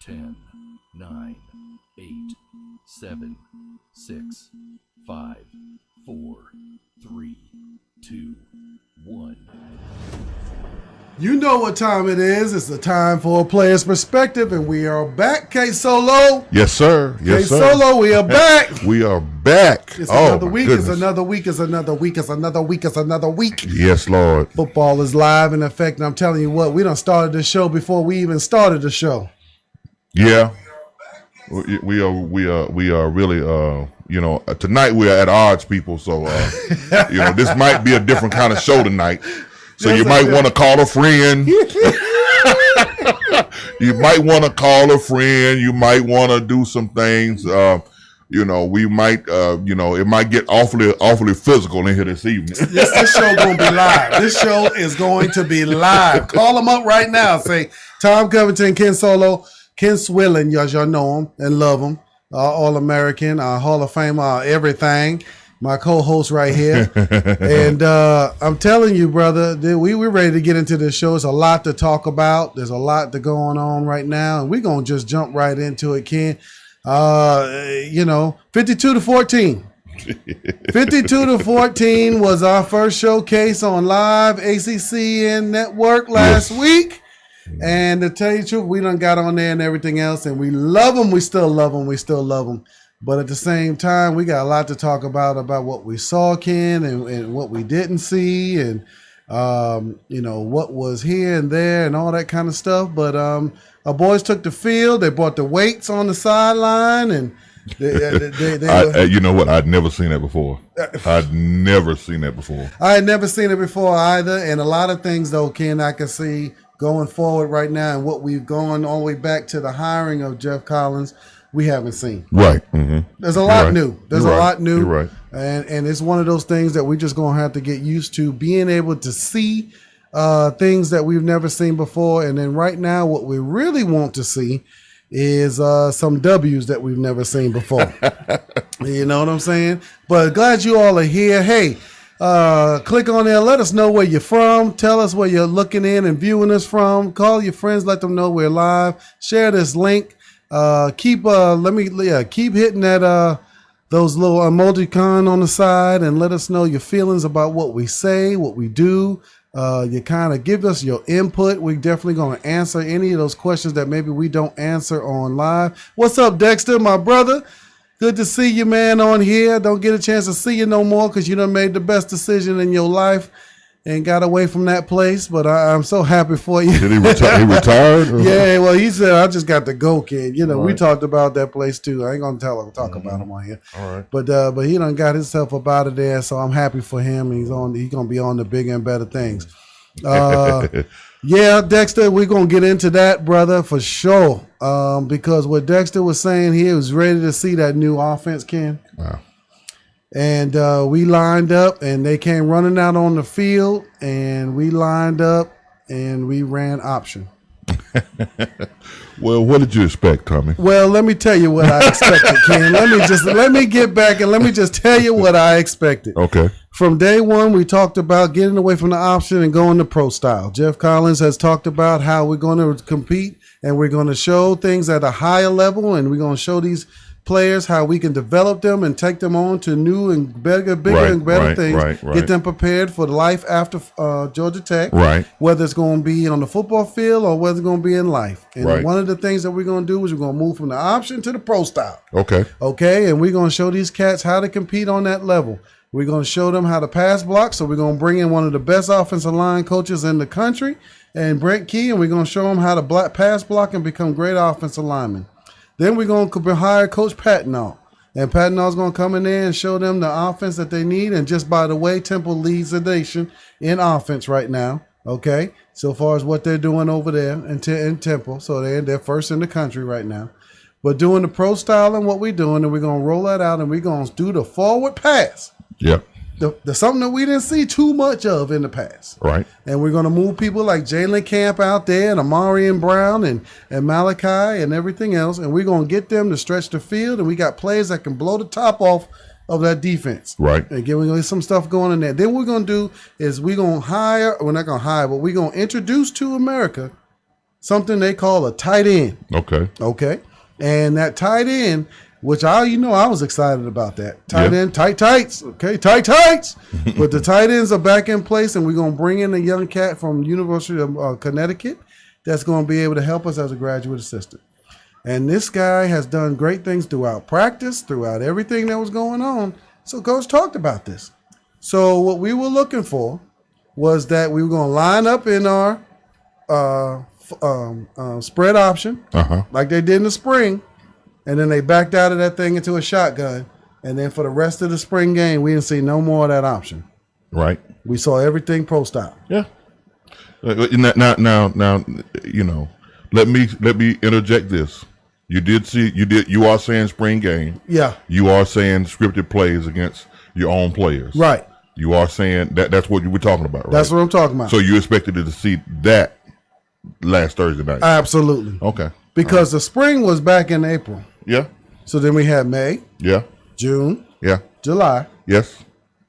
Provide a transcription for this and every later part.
10, 9, 8, 7, 6, 5, 4, 3, 2, 1. You know what time it is. It's the time for a player's perspective, and we are back. K Solo. Yes, sir. Yes, sir. K Solo, we are back. We are back. It's another my week. goodness. It's another week. It's another week. It's another week. It's another week. Yes, Lord. Football is live in effect, and I'm telling you what, we done started the show before we even started the show. Yeah. We are really tonight we are at odds, people. So this might be a different kind of show tonight. So you might want to call a friend. You might want to call a friend. You might want to do some things. We might, it might get awfully physical in here this evening. This show gonna be live. This show is going to be live. Call them up right now. Say Tom Covington, Ken Solo, Ken Swilling. Y'all know him and love him. All-American, Hall of Famer, everything. My co-host right here. And I'm telling you, brother, we're ready to get into this show. There's a lot to talk about. There's a lot going on right now. And we're going to just jump right into it, Ken. 52-14. 52-14 was our first showcase on live ACCN network last week. And to tell you the truth, we done got on there and everything else. And we love them. We still love them. We still love them. But at the same time, we got a lot to talk about what we saw, Ken, and what we didn't see, and what was here and there and all that kind of stuff. But our boys took the field. They brought the weights on the sideline, and you know what? I'd never seen that before. I had never seen it before either. And a lot of things, though, Ken, I can see going forward right now, and what we've gone all the way back to the hiring of Geoff Collins. We haven't seen. Right. Mm-hmm. There's a lot new. There's a lot new. You're right. And it's one of those things that we're just going to have to get used to, being able to see things that we've never seen before. And then right now, what we really want to see is some W's that we've never seen before. You know what I'm saying? But glad you all are here. Hey, click on there. Let us know where you're from. Tell us where you're looking in and viewing us from. Call your friends. Let them know we're live. Share this link. Keep hitting that those little emoticon on the side, and let us know your feelings about what we say, what we do. You kind of give us your input. We're definitely going to answer any of those questions that maybe we don't answer on live. What's up, Dexter, my brother? Good to see you, man, on here. Don't get a chance to see you no more because you done made the best decision in your life and got away from that place, but I'm so happy for you. Did he retire? He retired? Yeah, well, he said, I just got to go, kid. Right. We talked about that place, too. I ain't going to talk about him on here. All right. But he done got himself up out of there, so I'm happy for him. He's going to be on the bigger and better things. Yeah, Dexter, we're going to get into that, brother, for sure, because what Dexter was saying here, was ready to see that new offense, Ken. Wow. And we lined up, and they came running out on the field, and we lined up, and we ran option. Well, what did you expect, Tommy? Well, let me tell you what I expected, Ken. Let me get back, and let me just tell you what I expected. Okay. From day one, we talked about getting away from the option and going to pro style. Geoff Collins has talked about how we're going to compete, and we're going to show things at a higher level, and we're going to show these players how we can develop them and take them on to new and bigger and better things. Right. Get them prepared for life after Georgia Tech. Right. Whether it's going to be on the football field or whether it's going to be in life. And one of the things that we're going to do is we're going to move from the option to the pro style. Okay. And we're going to show these cats how to compete on that level. We're going to show them how to pass block. So we're going to bring in one of the best offensive line coaches in the country, and Brent Key, and we're going to show them how to pass block and become great offensive linemen. Then we're going to hire Coach Patnaud. And Patnaud's going to come in there and show them the offense that they need. And just by the way, Temple leads the nation in offense right now. Okay? So far as what they're doing over there in Temple. So they're first in the country right now. But doing the pro style and what we're doing, and we're going to roll that out, and we're going to do the forward pass. Yep. The something that we didn't see too much of in the past. Right. And we're going to move people like Jalen Camp out there and Amarian Brown and Malachi and everything else. And we're going to get them to stretch the field. And we got players that can blow the top off of that defense. Right. And we're going to get some stuff going in there. Then what we're going to do is we're not going to hire, but we're going to introduce to America something they call a tight end. Okay. And that tight end, which I was excited about that. Tight end, tights. Okay, tights. But the tight ends are back in place, and we're going to bring in a young cat from University of Connecticut that's going to be able to help us as a graduate assistant. And this guy has done great things throughout practice, throughout everything that was going on. So Coach talked about this. So what we were looking for was that we were going to line up in our spread option, like they did in the spring, and then they backed out of that thing into a shotgun. And then for the rest of the spring game, we didn't see no more of that option. Right. We saw everything pro style. Yeah. Now, let me interject this. You are saying spring game. Yeah. You are saying scripted plays against your own players. Right. You are saying that's what you were talking about, right? That's what I'm talking about. So you expected to see that last Thursday night? Absolutely. Okay. Because the spring was back in April. Yeah. So then we had May. Yeah. June. Yeah. July. Yes.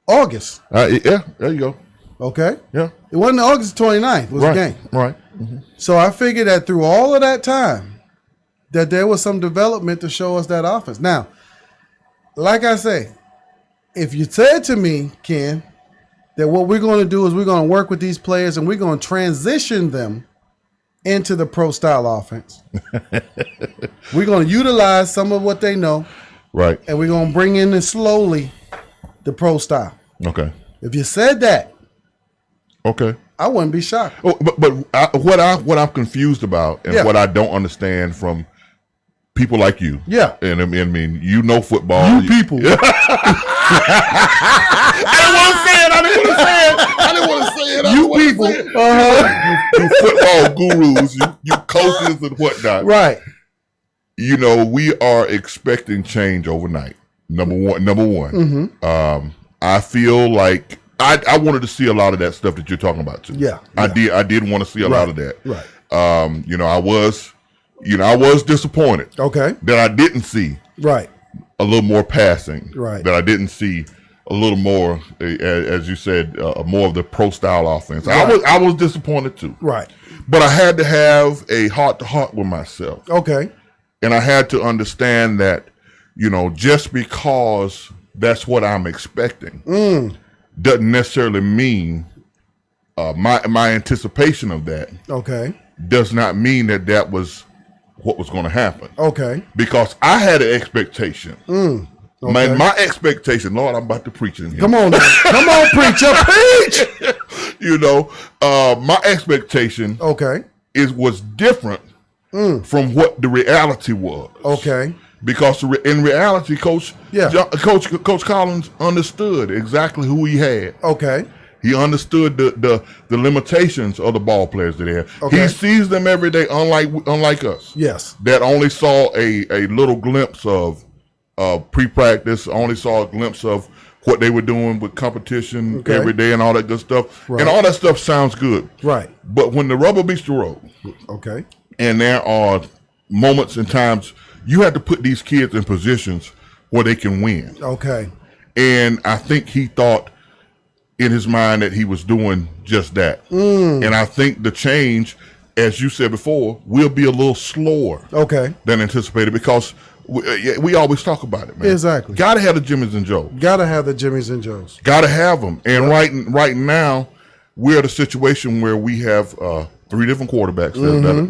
August. Yeah. There you go. Okay. Yeah. It wasn't August 29th was the game. Right. Mm-hmm. So I figured that through all of that time, that there was some development to show us that offense. Now, like I say, if you said to me, Ken, that what we're going to do is we're going to work with these players and we're going to transition them into the pro style offense. We're going to utilize some of what they know. Right. And we're going to bring in slowly the pro style. Okay. If you said that, okay, I wouldn't be shocked. Oh, but what I'm confused about and what I don't understand from people like you. Yeah. And I mean, football. You people. I didn't want to say it. You people. You football gurus, you coaches and whatnot. Right. We are expecting change overnight. Number one. Mm-hmm. I feel like I wanted to see a lot of that stuff that you're talking about too. Yeah. I did want to see a lot of that. Right. I was disappointed. Okay. That I didn't see. Right. A little more passing. Right. That I didn't see a little more, as you said, more of the pro style offense. Right. I was disappointed too. Right. But I had to have a heart to heart with myself. Okay. And I had to understand that, just because that's what I'm expecting doesn't necessarily mean my anticipation of that. Okay. Does not mean that was what was going to happen. Okay. Because I had an expectation. Okay. My expectation, Lord, I'm about to preach in here. Come on, come on, preacher, preach. My expectation, was different from what the reality was. Okay. Because in reality, Coach Collins understood exactly who he had. Okay. He understood the limitations of the ball players that they have. Okay. He sees them every day, unlike us. Yes. That only saw a little glimpse of pre-practice, only saw a glimpse of what they were doing with competition every day and all that good stuff. Right. And all that stuff sounds good. Right. But when the rubber meets the road, and there are moments and times you have to put these kids in positions where they can win. Okay. And I think he thought in his mind that he was doing just that. And I think the change, as you said before, will be a little slower than anticipated because we always talk about it, man. Exactly. Got to have the Jimmys and Joes. Got to have the Jimmys and Joes. Got to have them. And right now, we're at a situation where we have 3 different quarterbacks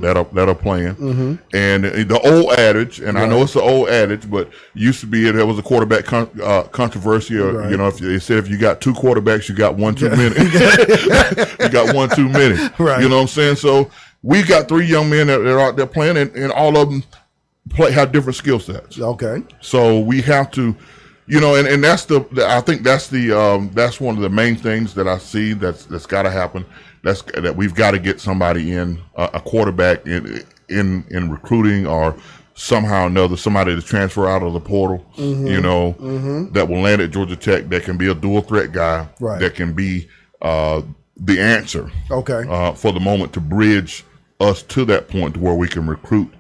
that are playing. And the old adage, and I know it's the old adage, but used to be there was a quarterback controversy. Or, if they said if you got 2 quarterbacks, you got one too many. You got one too many. Right. You know what I'm saying? So we got 3 young men that are out there playing, and all of them have different skill sets. Okay. So we have to. And that's I think that's that's one of the main things that I see that's got to happen. That we've got to get somebody in a quarterback in recruiting or somehow or another, somebody to transfer out of the portal, that will land at Georgia Tech, that can be a dual threat guy, that can be the answer for the moment to bridge us to that point to where we can recruit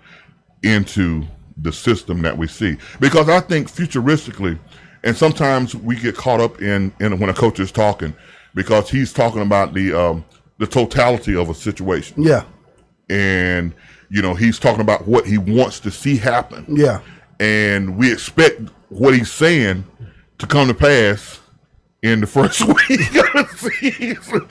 into the system that we see. Because I think futuristically, and sometimes we get caught up in when a coach is talking, because he's talking about the totality of a situation. Yeah. and he's talking about what he wants to see happen. Yeah, and we expect what he's saying to come to pass in the first week of the season.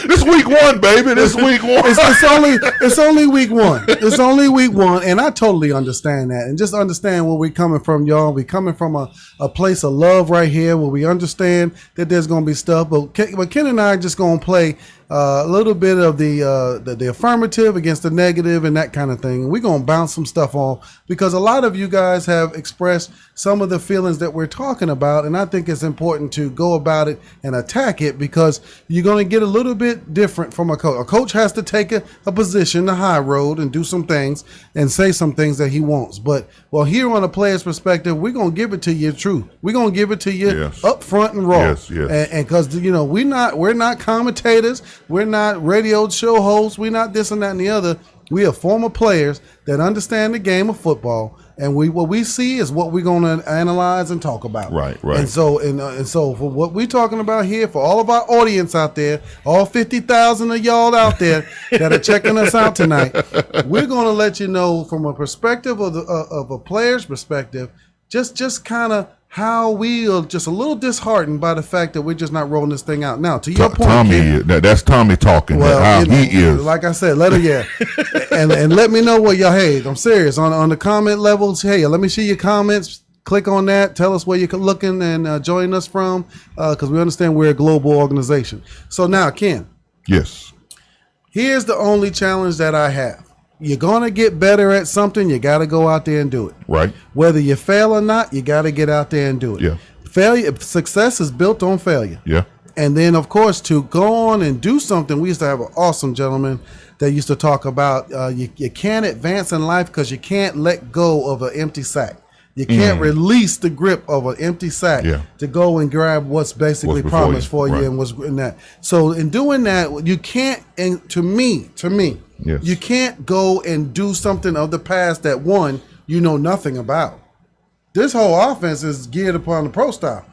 This week one, baby. This week one. It's only week one. It's only week one, and I totally understand that. And just understand where we're coming from, y'all. We're coming from a place of love right here, where we understand that there's going to be stuff. But Ken and I are just going to play a little bit of the affirmative against the negative and that kind of thing. And we're going to bounce some stuff off because a lot of you guys have expressed some of the feelings that we're talking about. And I think it's important to go about it and attack it because you're going to get a little bit different from a coach. A coach has to take a position, the high road, and do some things and say some things that he wants. But here on a player's perspective, we're going to give it to you true. We're going to give it to you up front and raw. Yes. And because, we're not commentators. We're not radio show hosts. We're not this and that and the other. We are former players that understand the game of football, and what we see is what we're going to analyze and talk about. Right. And so for what we're talking about here, for all of our audience out there, all 50,000 of y'all out there that are checking us out tonight, we're going to let you know from a perspective of a player's perspective, just kind of how we are just a little disheartened by the fact that we're just not rolling this thing out. Now, to your point, Tommy, that's Tommy talking. Well, how he is. Like I said, let him, and let me know what y'all. Hey, I'm serious on the comment levels. Hey, let me see your comments. Click on that. Tell us where you're looking and joining us from, because we understand we're a global organization. So now, Ken. Yes. Here's the only challenge that I have. You're going to get better at something, you got to go out there and do it. Right. Whether you fail or not, you got to get out there and do it. Yeah. Success is built on failure. Yeah. And then, of course, to go on and do something, we used to have an awesome gentleman that used to talk about you can't advance in life because you can't let go of an empty sack. You can't release the grip of an empty sack to go and grab what's basically promised for you and what's in that. So in doing that, you can't, and to me, you can't go and do something of the past that you know nothing about. This whole offense is geared upon the pro style.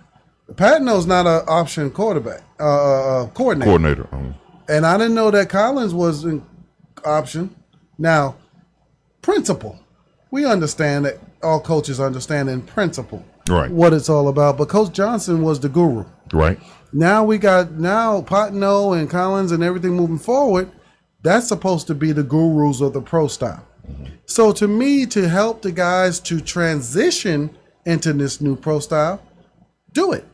Patino's not an option coordinator. And I didn't know that Collins was an option. Now, principle. We understand that all coaches understand in principle what it's all about. But Coach Johnson was the guru. Right. Now we got Patino and Collins and everything moving forward. That's supposed to be the gurus of the pro style. So to me, to help the guys to transition into this new pro style, do it.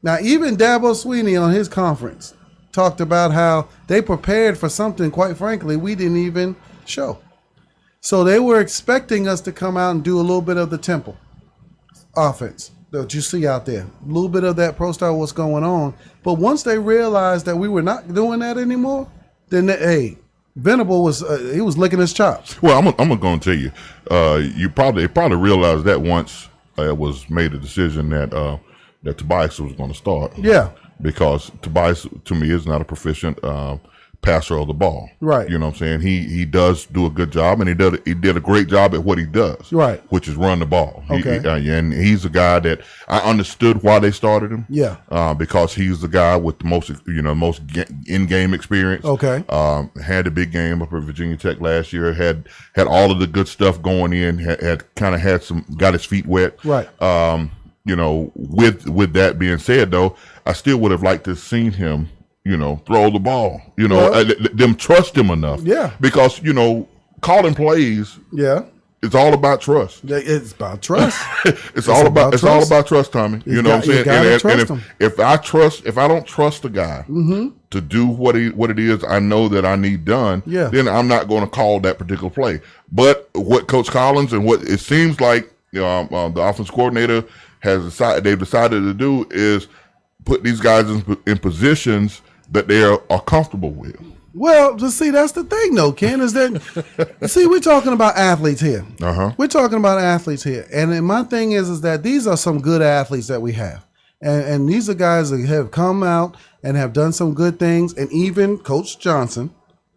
Now, even Dabo Swinney on his conference talked about how they prepared for something, quite frankly, we didn't even show. So they were expecting us to come out and do a little bit of the temple offense that you see out there. A little bit of that pro style, what's going on. But once they realized that we were not doing that anymore, then Venable was he was licking his chops. Well, I'm going to tell you, you probably realized that once it was made a decision that Tobias was going to start. Yeah, because Tobias to me is not a proficient passer of the ball. Right. You know what I'm saying? He does do a good job, and he did a great job at what he does. Right. Which is run the ball. Okay. And he's a guy that I understood why they started him. Yeah. Because he's the guy with the most in-game experience. Okay. Had a big game up at Virginia Tech last year. Had all of the good stuff going in. Had kind of got his feet wet. Right. With that being said, though, I still would have liked to have seen him, throw the ball, them trust him enough. Yeah. Because, calling plays. Yeah. It's all about trust. It's about trust. It's all about trust, Tommy. You know what I'm saying? And if I don't trust the guy to do what it is I know that I need done, then I'm not going to call that particular play. But what Coach Collins and what it seems like the offense coordinator they've decided to do is put these guys in positions that they are comfortable with. Well, see, that's the thing, though, Ken, is that, see, we're talking about athletes here. We're talking about athletes here. And my thing is that these are some good athletes that we have. And these are guys that have come out and have done some good things. And even Coach Johnson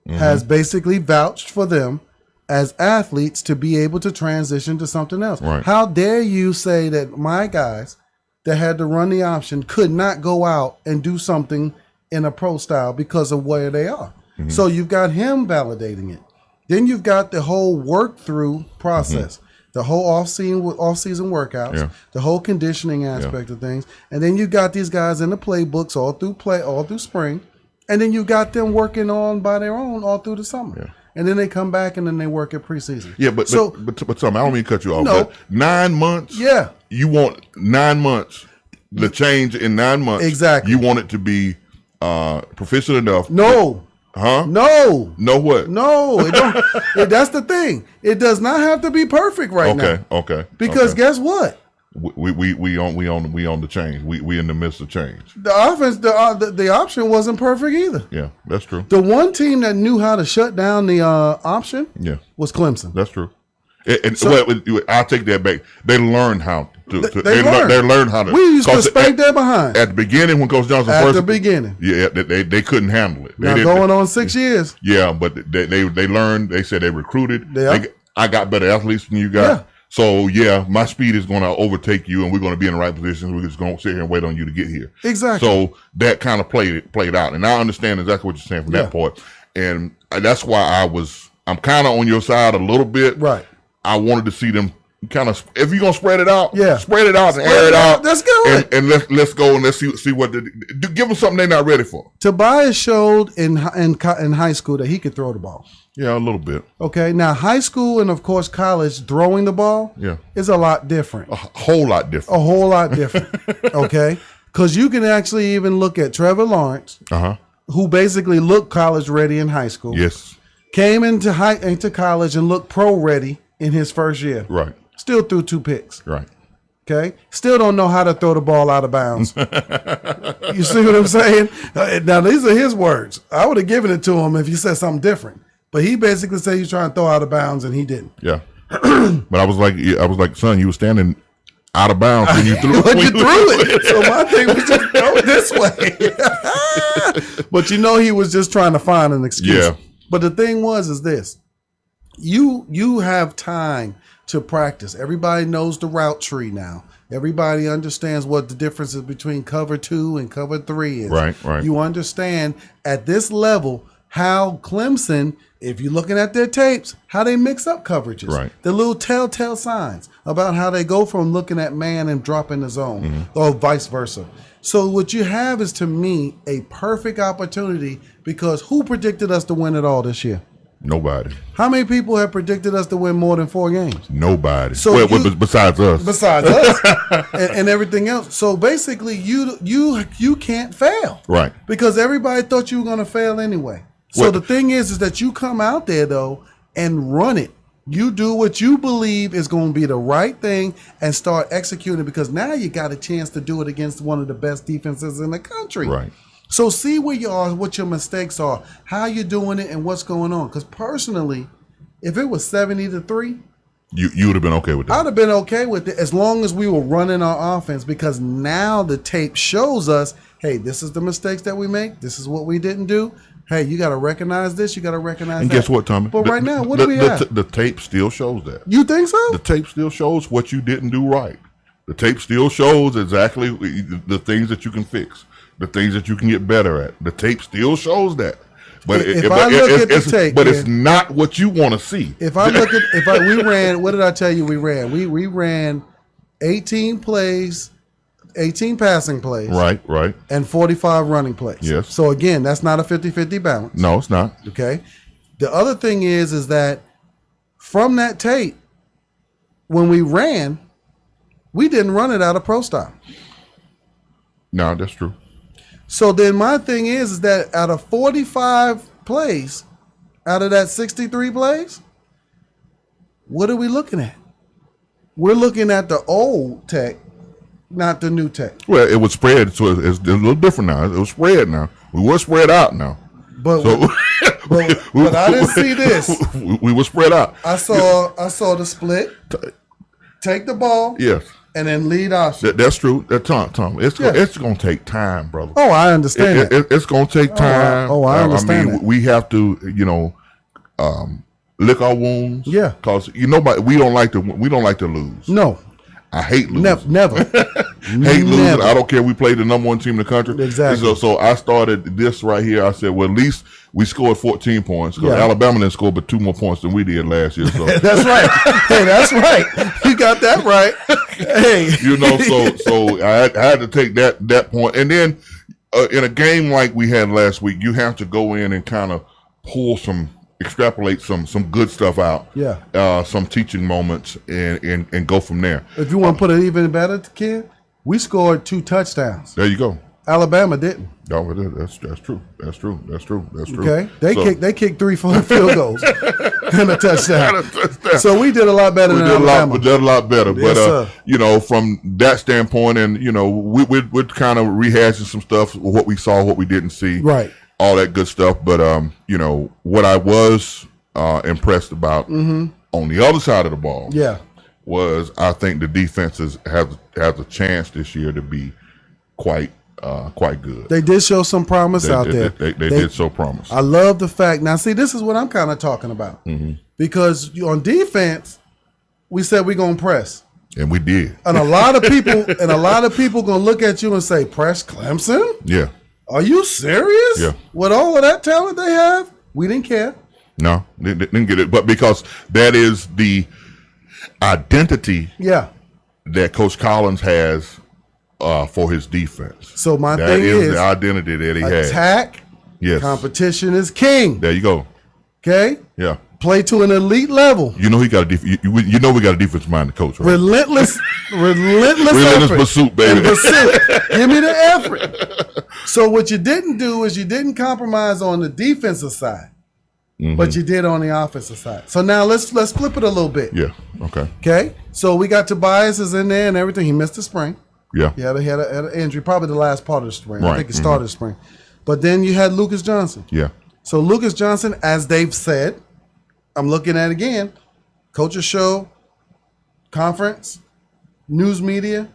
has basically vouched for them as athletes to be able to transition to something else. Right. How dare you say that my guys that had to run the option could not go out and do something in a pro style because of where they are? So you've got him validating it. Then you've got the whole work through process, the whole off-season workouts, the whole conditioning aspect of things. And then you've got these guys in the playbooks all through spring. And then you got them working on by their own all through the summer. Yeah. And then they come back and then they work at preseason. Yeah, but Tom, I don't mean to cut you off. No. But 9 months. Yeah. You want 9 months, the change in 9 months. Exactly. You want it to be proficient enough. No. Huh? No. No what? No. It don't. That's the thing. It does not have to be perfect right now. Okay. Because guess what? We on the change. We in the midst of change. The offense, the option wasn't perfect either. Yeah, that's true. The one team that knew how to shut down the option was Clemson. That's true. And I'll take that back. They learned how to. They learned how to. We used to spank their behind. At the beginning when Coach Johnson At the beginning. Yeah, they couldn't handle it. Now going on 6 years. Yeah, but they learned. They said they recruited. Yeah. I got better athletes than you got. Yeah. So, yeah, my speed is going to overtake you, and we're going to be in the right position. We're just going to sit here and wait on you to get here. Exactly. So that kind of played out. And I understand exactly what you're saying from that part. And that's why I'm kind of on your side a little bit. Right. I wanted to see them kind of, if you're going to spread it out, spread it out and air it out. Let's go. And let's go and let's see what give them something they're not ready for. Tobias showed in high school that he could throw the ball. Yeah, a little bit. Okay, now high school and of course college, throwing the ball is a lot different. A whole lot different. A whole lot different. Okay, because you can actually even look at Trevor Lawrence, who basically looked college ready in high school. Yes. Came into college and looked pro ready in his first year. Right. Still threw 2 picks. Right. Okay. Still don't know how to throw the ball out of bounds. You see what I'm saying? Now these are his words. I would have given it to him if he said something different. But he basically said he's trying to throw out of bounds, and he didn't. Yeah. But I was like, son, you were standing out of bounds when you threw it. You threw it. So my thing was just throw it this way. But he was just trying to find an excuse. Yeah. But the thing is this. You have time to practice. Everybody knows the route tree now. Everybody understands what the difference is between cover 2 and cover 3 is. Right. You understand at this level how Clemson, if you're looking at their tapes, how they mix up coverages. Right. The little telltale signs about how they go from looking at man and dropping the zone or vice versa. So what you have is, to me, a perfect opportunity, because who predicted us to win it all this year? Nobody. How many people have predicted us to win more than 4 games? Nobody. So besides us. Besides us and everything else. So basically, you can't fail. Right. Because everybody thought you were going to fail anyway. So the thing is that you come out there, though, and run it. You do what you believe is going to be the right thing and start executing, because now you got a chance to do it against one of the best defenses in the country. Right. So see where you are, what your mistakes are, how you're doing it, and what's going on. Because personally, if it was 70-3, you would have been okay with that. I'd have been okay with it as long as we were running our offense, because now the tape shows us, hey, this is the mistakes that we make. This is what we didn't do. Hey, you got to recognize this. You got to recognize and that. guess what, Tommy? But right now, what do we have? The tape still shows that. You think so? The tape still shows what you didn't do right. The tape still shows exactly the things that you can fix, the things that you can get better at. The tape still shows that. But it's not what you want to see. We ran, what did I tell you we ran? We ran 18 plays, 18 passing plays. Right. And 45 running plays. Yes. So again, that's not a 50-50 balance. No, it's not. Okay. The other thing is that from that tape, when we ran, we didn't run it out of pro style. No, that's true. So then my thing is that out of 45 plays, out of that 63 plays, what are we looking at? We're looking at the old tech, not the new tech. Well, it was spread, so it's a little different now. It was spread now. We were spread out now. But I didn't see this. We were spread out. I saw the split. Take the ball. Yes. And then lead option. That's true. Tom, it's going to take time, brother. Oh, I understand it's going to take time. I understand that. We have to, lick our wounds. Yeah. Because we don't like to lose. No. I hate losing. Never. Hate losing. I don't care. We played the number 1 team in the country. Exactly. So I started this right here. I said, well, at least we scored 14 points. Because Alabama didn't score but 2 more points than we did last year. So that's right. Hey, that's right. You got that right. Hey, so I had to take that point, and then in a game like we had last week, you have to go in and kind of extrapolate some good stuff out. Yeah. Some teaching moments and go from there. If you want to put it even better, kid, we scored 2 touchdowns. There you go. Alabama didn't. No, that's true. That's true. Okay, they kicked 3 field goals and a touchdown. So we did a lot better than Alabama. We did a lot better. Yes, but from that standpoint, and we're kind of rehashing some stuff, what we saw, what we didn't see, right? All that good stuff. But what I was impressed about on the other side of the ball, was I think the defenses have a chance this year to be quite good. They did show some promise out there. They did show promise. I love the fact. Now, see, this is what I'm kind of talking about. Because on defense, we said we're going to press. And we did. And a lot of people going to look at you and say, press Clemson? Yeah. Are you serious? Yeah. With all of that talent they have? We didn't care. No, they didn't get it. But because that is the identity that Coach Collins has for his defense. So my thing is the identity that he has. Attack. Yes. Competition is king. There you go. Okay. Yeah. Play to an elite level. He got a we got a defense-minded coach. Right? Relentless pursuit, baby. Give me the effort. So what you didn't do is you didn't compromise on the defensive side, but you did on the offensive side. So now let's flip it a little bit. Yeah. Okay. Okay. So we got Tobias is in there and everything. He missed the spring. Yeah. He had an injury, probably the last part of the spring. Right. I think he started the spring. But then you had Lucas Johnson. Yeah. So Lucas Johnson, as they've said, I'm looking at it again, coaches show, conference, news media,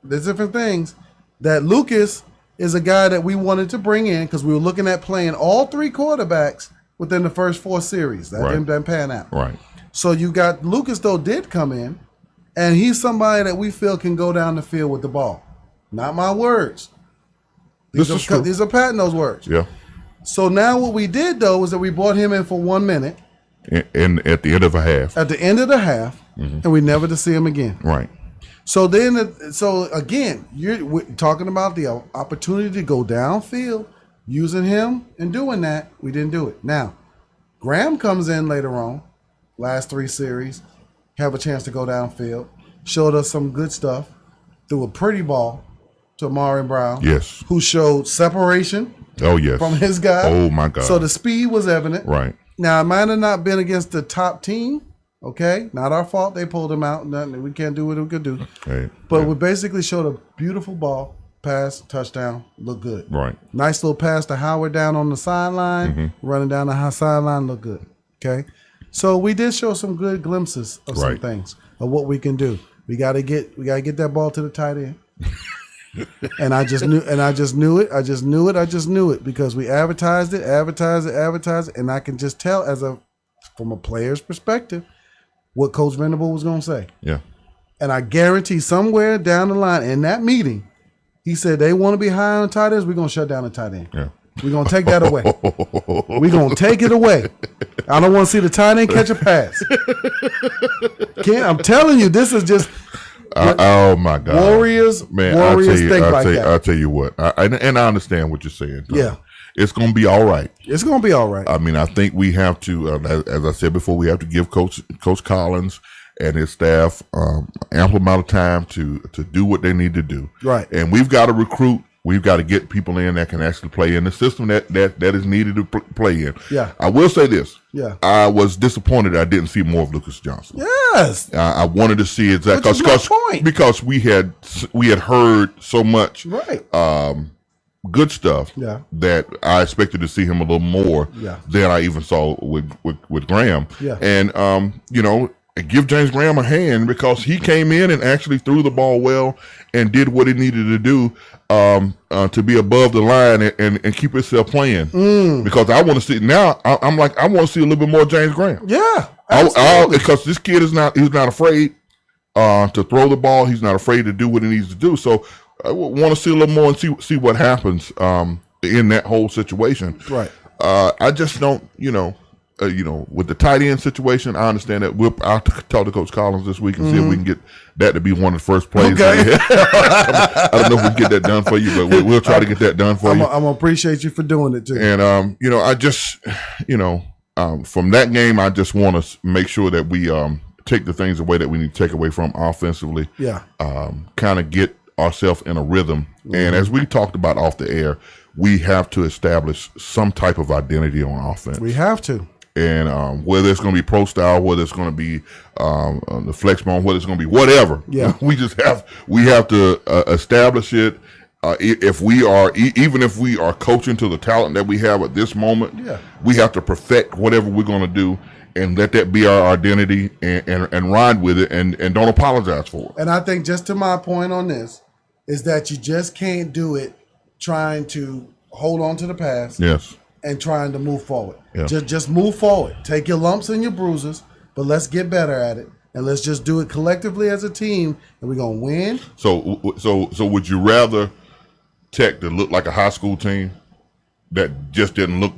there's different things, that Lucas is a guy that we wanted to bring in because we were looking at playing all 3 quarterbacks within the first 4 series. That didn't pan out. Right. So you got Lucas, though, did come in, and he's somebody that we feel can go down the field with the ball. Not my words. These are Patino's words. Yeah. So now what we did, though, was that we brought him in for 1 minute. And at the end of a half. At the end of the half, and we never to see him again. Right. So again, we're talking about the opportunity to go downfield, using him and doing that. We didn't do it. Now, Graham comes in later on, last 3 series, have a chance to go downfield, showed us some good stuff, threw a pretty ball to Amari Brown. Yes. Who showed separation. Oh, yes. From his guy. Oh, my God. So the speed was evident. Right. Now, it might have not been against the top team, okay? Not our fault they pulled him out. Nothing. We can't do what we could do. Right. But we basically showed a beautiful ball, pass, touchdown, look good. Right. Nice little pass to Howard down on the sideline, running down the sideline, look good, okay? So we did show some good glimpses of some things, of what we can do. We gotta get that ball to the tight end. and I just knew it because we advertised it, and I can just tell from a player's perspective what Coach Venable was going to say. Yeah. And I guarantee somewhere down the line in that meeting, he said they want to be high on tight ends, we're going to shut down the tight end. Yeah. We're going to take that away. We're going to take it away. I don't want to see the tight end catch a pass. I'm telling you, this is just... oh my God, Warriors think like that. I'll tell you what, and I understand what you're saying. Yeah, it's gonna be all right. It's gonna be all right. I mean, I think we have to, as I said before, we have to give Coach Collins and his staff ample amount of time to do what they need to do. Right, and we've got to recruit. We've got to get people in that can actually play in the system that is needed to play in. Yeah. I will say this. Yeah. I was disappointed I didn't see more of Lucas Johnson. Yes. I wanted to see exactly because we had heard so much good stuff that I expected to see him a little more than I even saw with Graham. Yeah. And give James Graham a hand because he came in and actually threw the ball well and did what he needed to do to be above the line and keep himself playing. Because I want to see now. I want to see a little bit more James Graham. Yeah, because this kid he's not afraid to throw the ball. He's not afraid to do what he needs to do. So I want to see a little more and see what happens in that whole situation. Right. I just don't, with the tight end situation, I understand that. I'll talk to Coach Collins this week and see if we can get that to be one of the first plays. Okay. I don't know if we can get that done for you, but we'll try to get that done for you. I'm gonna appreciate you for doing it too. And I just, from that game, I just want to make sure that we take the things away that we need to take away from offensively. Yeah. Kind of get ourselves in a rhythm. And as we talked about off the air, we have to establish some type of identity on offense. We have to. And whether it's going to be pro style, whether it's going to be the flex bone, whether it's going to be whatever, we have to establish it. If we are, even if we are coaching to the talent that we have at this moment, we have to perfect whatever we're going to do and let that be our identity and ride with it and don't apologize for it. And I think just to my point on this is that you just can't do it trying to hold on to the past. Yes. And trying to move forward. Yeah. Just move forward. Take your lumps and your bruises, but let's get better at it. And let's just do it collectively as a team, and we're going to win. So would you rather Tech to look like a high school team that just didn't look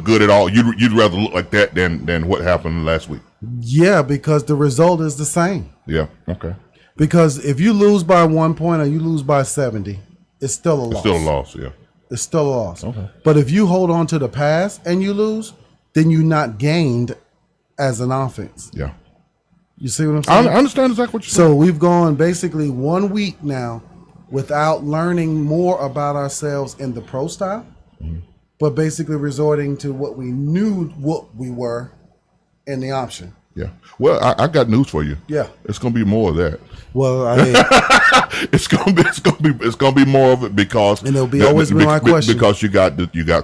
good at all? You'd rather look like that than what happened last week? Yeah, because the result is the same. Yeah, okay. Because if you lose by 1 point or you lose by 70, it's still a loss. It's still a loss, yeah. It's still a loss. Okay. But if you hold on to the past and you lose, then you're not gained as an offense. Yeah. You see what I'm saying? I understand exactly what you're saying. So we've gone basically 1 week now without learning more about ourselves in the pro style, but basically resorting to what we knew what we were in the option. Yeah. Well, I got news for you. Yeah. It's gonna be more of that. Well, I mean, it's gonna be more of it because and it'll be always be my question because you got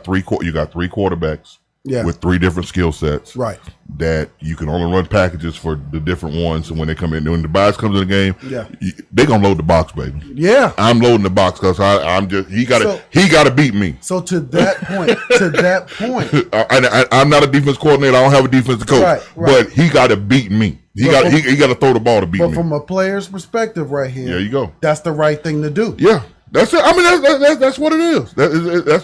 three quarterbacks. Yeah. With 3 different skill sets. Right. That you can only run packages for the different ones. And when they come in, when the bias comes in the game, they're going to load the box, baby. Yeah. I'm loading the box because he got to beat me. So to that point, I'm not a defense coordinator. I don't have a defensive coach. Right. But he got to beat me. He got to throw the ball to beat me. But from a player's perspective right here, there you go. That's the right thing to do. Yeah. That's it. I mean, that's what it is. That's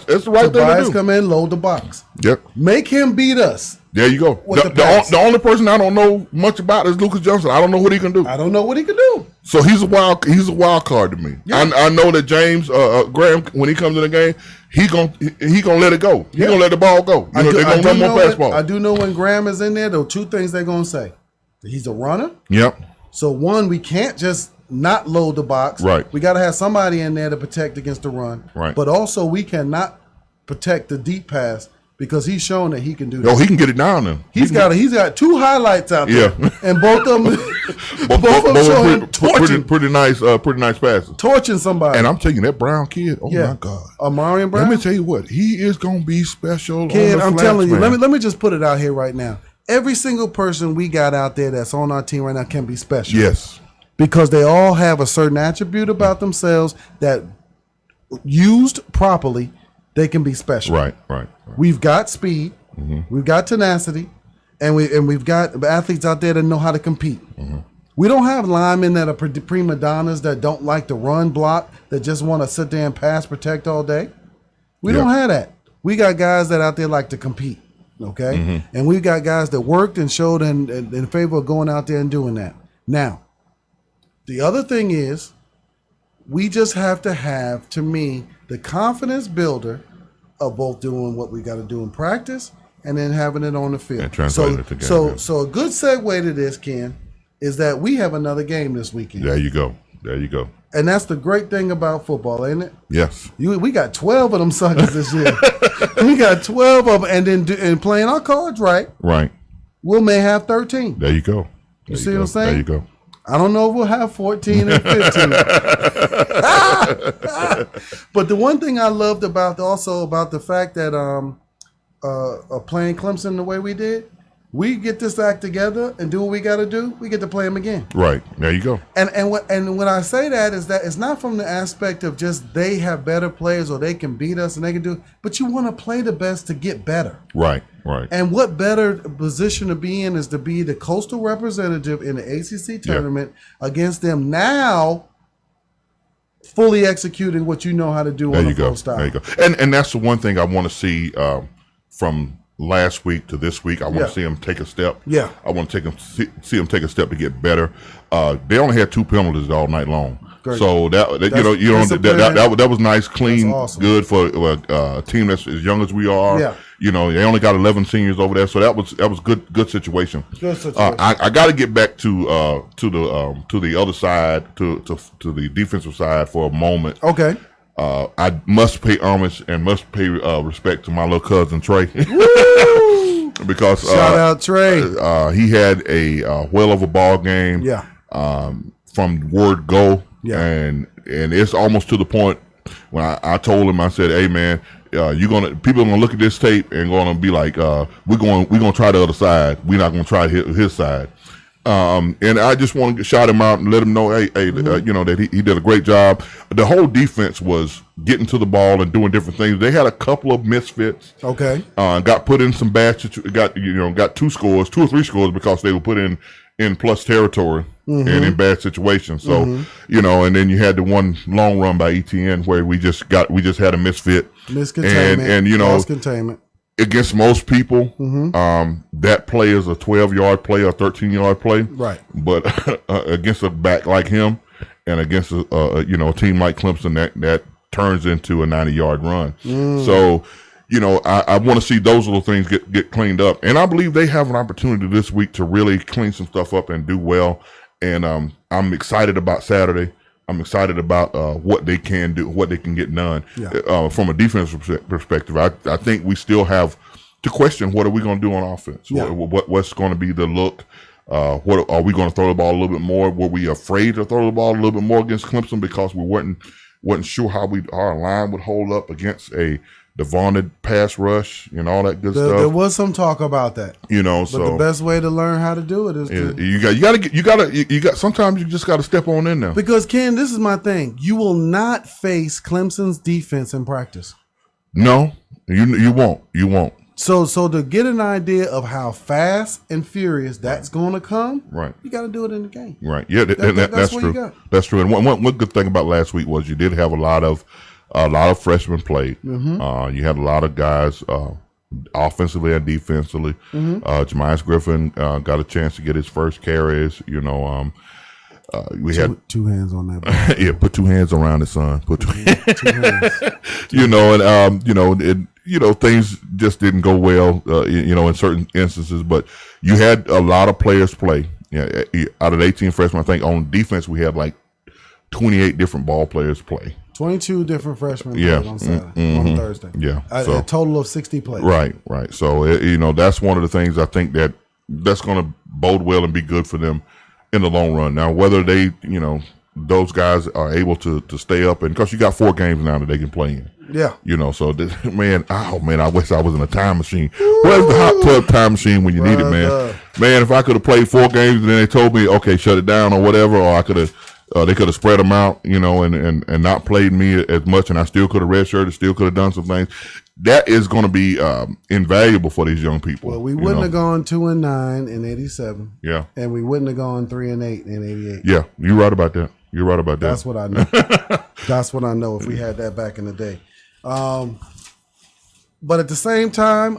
the right thing to do. Tobias come in, load the box. Yep. Make him beat us. There you go. The only person I don't know much about is Lucas Johnson. I don't know what he can do. I don't know what he can do. So he's a wild card to me. Yeah. I know that James Graham, when he comes in the game, he gonna let it go. He gonna let the ball go. They're gonna run more pass ball. I do know when Graham is in there, there are 2 things they're gonna say. He's a runner. Yep. So one, we can't just not load the box. Right. We got to have somebody in there to protect against the run. Right. But also we cannot protect the deep pass because he's shown that he can do that. Oh, he can get it down then. He's got 2 highlights out there. Yeah. And both of them showing torching. Pretty nice passes. Torching somebody. And I'm telling you, that Brown kid, my God. Amarian Brown. Let me tell you what, he is gonna be special. Kid, I'm telling you, man. let me just put it out here right now. Every single person we got out there that's on our team right now can be special. Yes. Because they all have a certain attribute about themselves that, used properly, they can be special. Right. We've got speed, we've got tenacity, and we've got athletes out there that know how to compete. We don't have linemen that are prima donnas that don't like to run block, that just want to sit there and pass protect all day. We don't have that. We got guys that out there like to compete, okay? And we've got guys that worked and showed in favor of going out there and doing that. Now, the other thing is, we just have to have, to me, the confidence builder of both doing what we got to do in practice and then having it on the field. And translating it together. So a good segue to this, Ken, is that we have another game this weekend. There you go. And that's the great thing about football, ain't it? Yes. We got 12 of them suckers this year. We got 12 of them, and then playing our cards right. Right. We may have 13. There you go. You see what I'm saying? There you go. I don't know if we'll have 14 and 15. But the one thing I loved about the fact that playing Clemson the way we did, we get this act together and do what we got to do, we get to play them again. Right. There you go. And when I say that is that it's not from the aspect of just they have better players or they can beat us and they can do, but you want to play the best to get better. Right. And what better position to be in is to be the coastal representative in the ACC tournament against them now, fully executing what you know how to do on the full style. There you go. And that's the one thing I want to see from last week to this week. I want to see him take a step. Yeah. I want to see him take a step to get better. They only had 2 penalties all night long. Great. So that was nice, clean, awesome. Good for a team that's as young as we are. Yeah. They only got 11 seniors over there, so that was good situation. Good situation. I got to get back to the other side, to the defensive side for a moment. Okay. I must pay homage and must pay respect to my little cousin Trey. Because shout out Trey. He had a whale of a ball game. Yeah. From word go. Yeah. And it's almost to the point when I told him, I said, "Hey man, people are gonna look at this tape and gonna be like, we're gonna try the other side. We're not gonna try his side." And I just want to shout him out and let him know, hey, that he did a great job. The whole defense was getting to the ball and doing different things. They had a couple of misfits. Okay. Got put in some bad, got 2 or 3 scores because they were put in plus territory and in bad situations. So, and then you had the one long run by ETN where we just had a misfit. Miscontainment. And lost containment. Against most people, that play is a 12-yard play or 13-yard play. Right. But against a back like him and against a team like Clemson, that turns into a 90-yard run. So, I want to see those little things get cleaned up. And I believe they have an opportunity this week to really clean some stuff up and do well. And I'm excited about Saturday. I'm excited about what they can do, what they can get done. Yeah. From a defensive perspective, I think we still have to question what are we going to do on offense. Yeah. What's going to be the look? What are we going to throw the ball a little bit more? Were we afraid to throw the ball a little bit more against Clemson because we wasn't sure how our line would hold up against a vaunted pass rush and all that good stuff. There was some talk about that. But the best way to learn how to do it is sometimes you just got to step on in there. Because Ken, this is my thing. You will not face Clemson's defense in practice. No, you won't. You won't. So to get an idea of how fast and furious that's going to come, right? You got to do it in the game. Right. Yeah, that's true. That's true. And one good thing about last week was you did have a lot of freshmen played. You had a lot of guys offensively and defensively. Jemias Griffin got a chance to get his first carries. We had 2 hands on that ball. Yeah, put 2 hands around it, son. Put 2 hands. Things just didn't go well, in certain instances. But you had a lot of players play. Yeah, out of the 18 freshmen, I think on defense we had like 28 different ball players play. 22 different freshmen played on Saturday, on Thursday. Yeah. A total of 60 plays. Right. So, that's one of the things I think that's going to bode well and be good for them in the long run. Now, whether they, those guys are able to stay up, and because you got 4 games now that they can play in. Yeah. So, I wish I was in a time machine. Where's the hot tub time machine when you need it, man? Man, if I could have played 4 games and then they told me, okay, shut it down or whatever, or I could have, they could have spread them out, and not played me as much, and I still could have redshirted, still could have done some things. That is going to be invaluable for these young people. Well, we wouldn't have gone 2-9 in '87. Yeah, and we wouldn't have gone 3-8 in '88. Yeah, you're right about that. That's what I know. That's what I know. If we had that back in the day, but at the same time,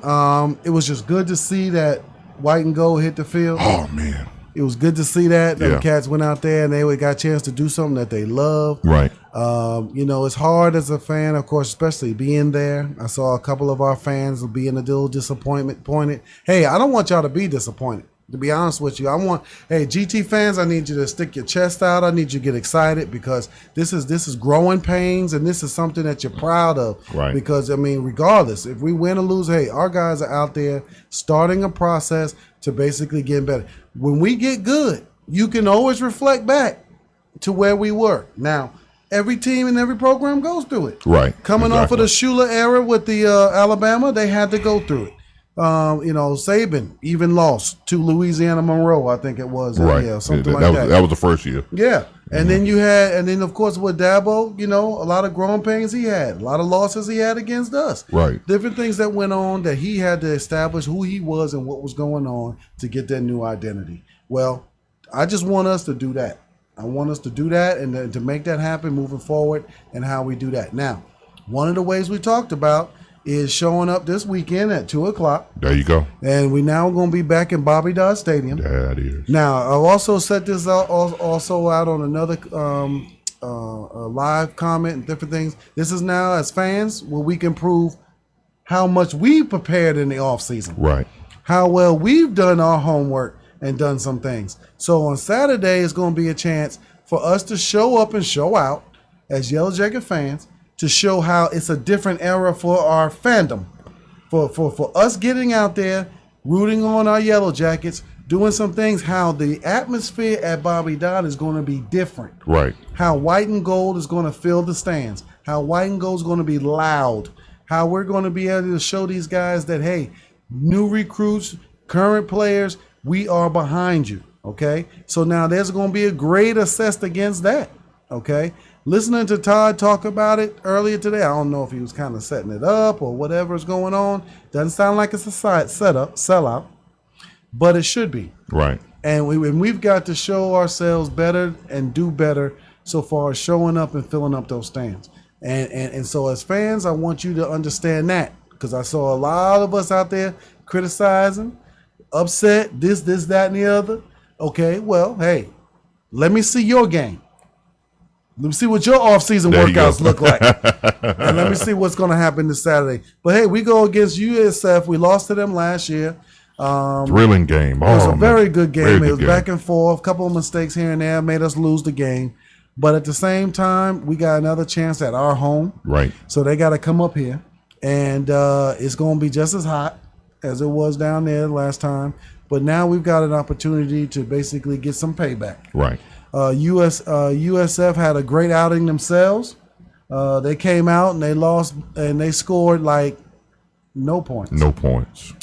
it was just good to see that white and gold hit the field. Oh man. It was good to see that the cats went out there and they got a chance to do something that they love. Right. It's hard as a fan, of course, especially being there. I saw a couple of our fans being a little disappointed. Hey, I don't want y'all to be disappointed. To be honest with you, GT fans, I need you to stick your chest out. I need you to get excited because this is growing pains and this is something that you're proud of. Right. Because, regardless, if we win or lose, hey, our guys are out there starting a process to basically get better. When we get good, you can always reflect back to where we were. Now, every team and every program goes through it. Right. Coming off of the Shula era with the Alabama, they had to go through it. Saban even lost to Louisiana Monroe, I think it was. Right. Something like that. That was the first year. Yeah. And then of course with Dabo, a lot of growing pains he had, a lot of losses he had against us. Right. Different things that went on that he had to establish who he was and what was going on to get that new identity. Well, I just want us to do that. I want us to do that and to make that happen moving forward and how we do that. Now, one of the ways we talked about is showing up this weekend at 2:00. There you go. And we now going to be back in Bobby Dodd Stadium. That is. Now, I've also set this out on another live comment and different things. This is now, as fans, where we can prove how much we prepared in the off season. Right. How well we've done our homework and done some things. So on Saturday is going to be a chance for us to show up and show out as Yellow Jacket fans, to show how it's a different era for our fandom. For us getting out there, rooting on our Yellow Jackets, doing some things, how the atmosphere at Bobby Dodd is going to be different. Right. How white and gold is going to fill the stands. How white and gold is going to be loud. How we're going to be able to show these guys that, hey, new recruits, current players, we are behind you, okay? So now there's going to be a grade assessed against that, okay? Listening to Todd talk about it earlier today, I don't know if he was kind of setting it up or whatever's going on. Doesn't sound like it's a sellout, but it should be. Right. And we've got to show ourselves better and do better so far as showing up and filling up those stands. And so as fans, I want you to understand that, because I saw a lot of us out there criticizing, upset, this, that, and the other. Okay, well, hey, let me see your game. Let me see what your off-season workouts look like. And let me see what's going to happen this Saturday. But, hey, we go against USF. We lost to them last year. Thrilling game. It was a very good game. It was back and forth. A couple of mistakes here and there made us lose the game. But at the same time, we got another chance at our home. Right. So they got to come up here. And it's going to be just as hot as it was down there last time. But now we've got an opportunity to basically get some payback. Right. USF had a great outing themselves. They came out and they lost and they scored like no points. No points.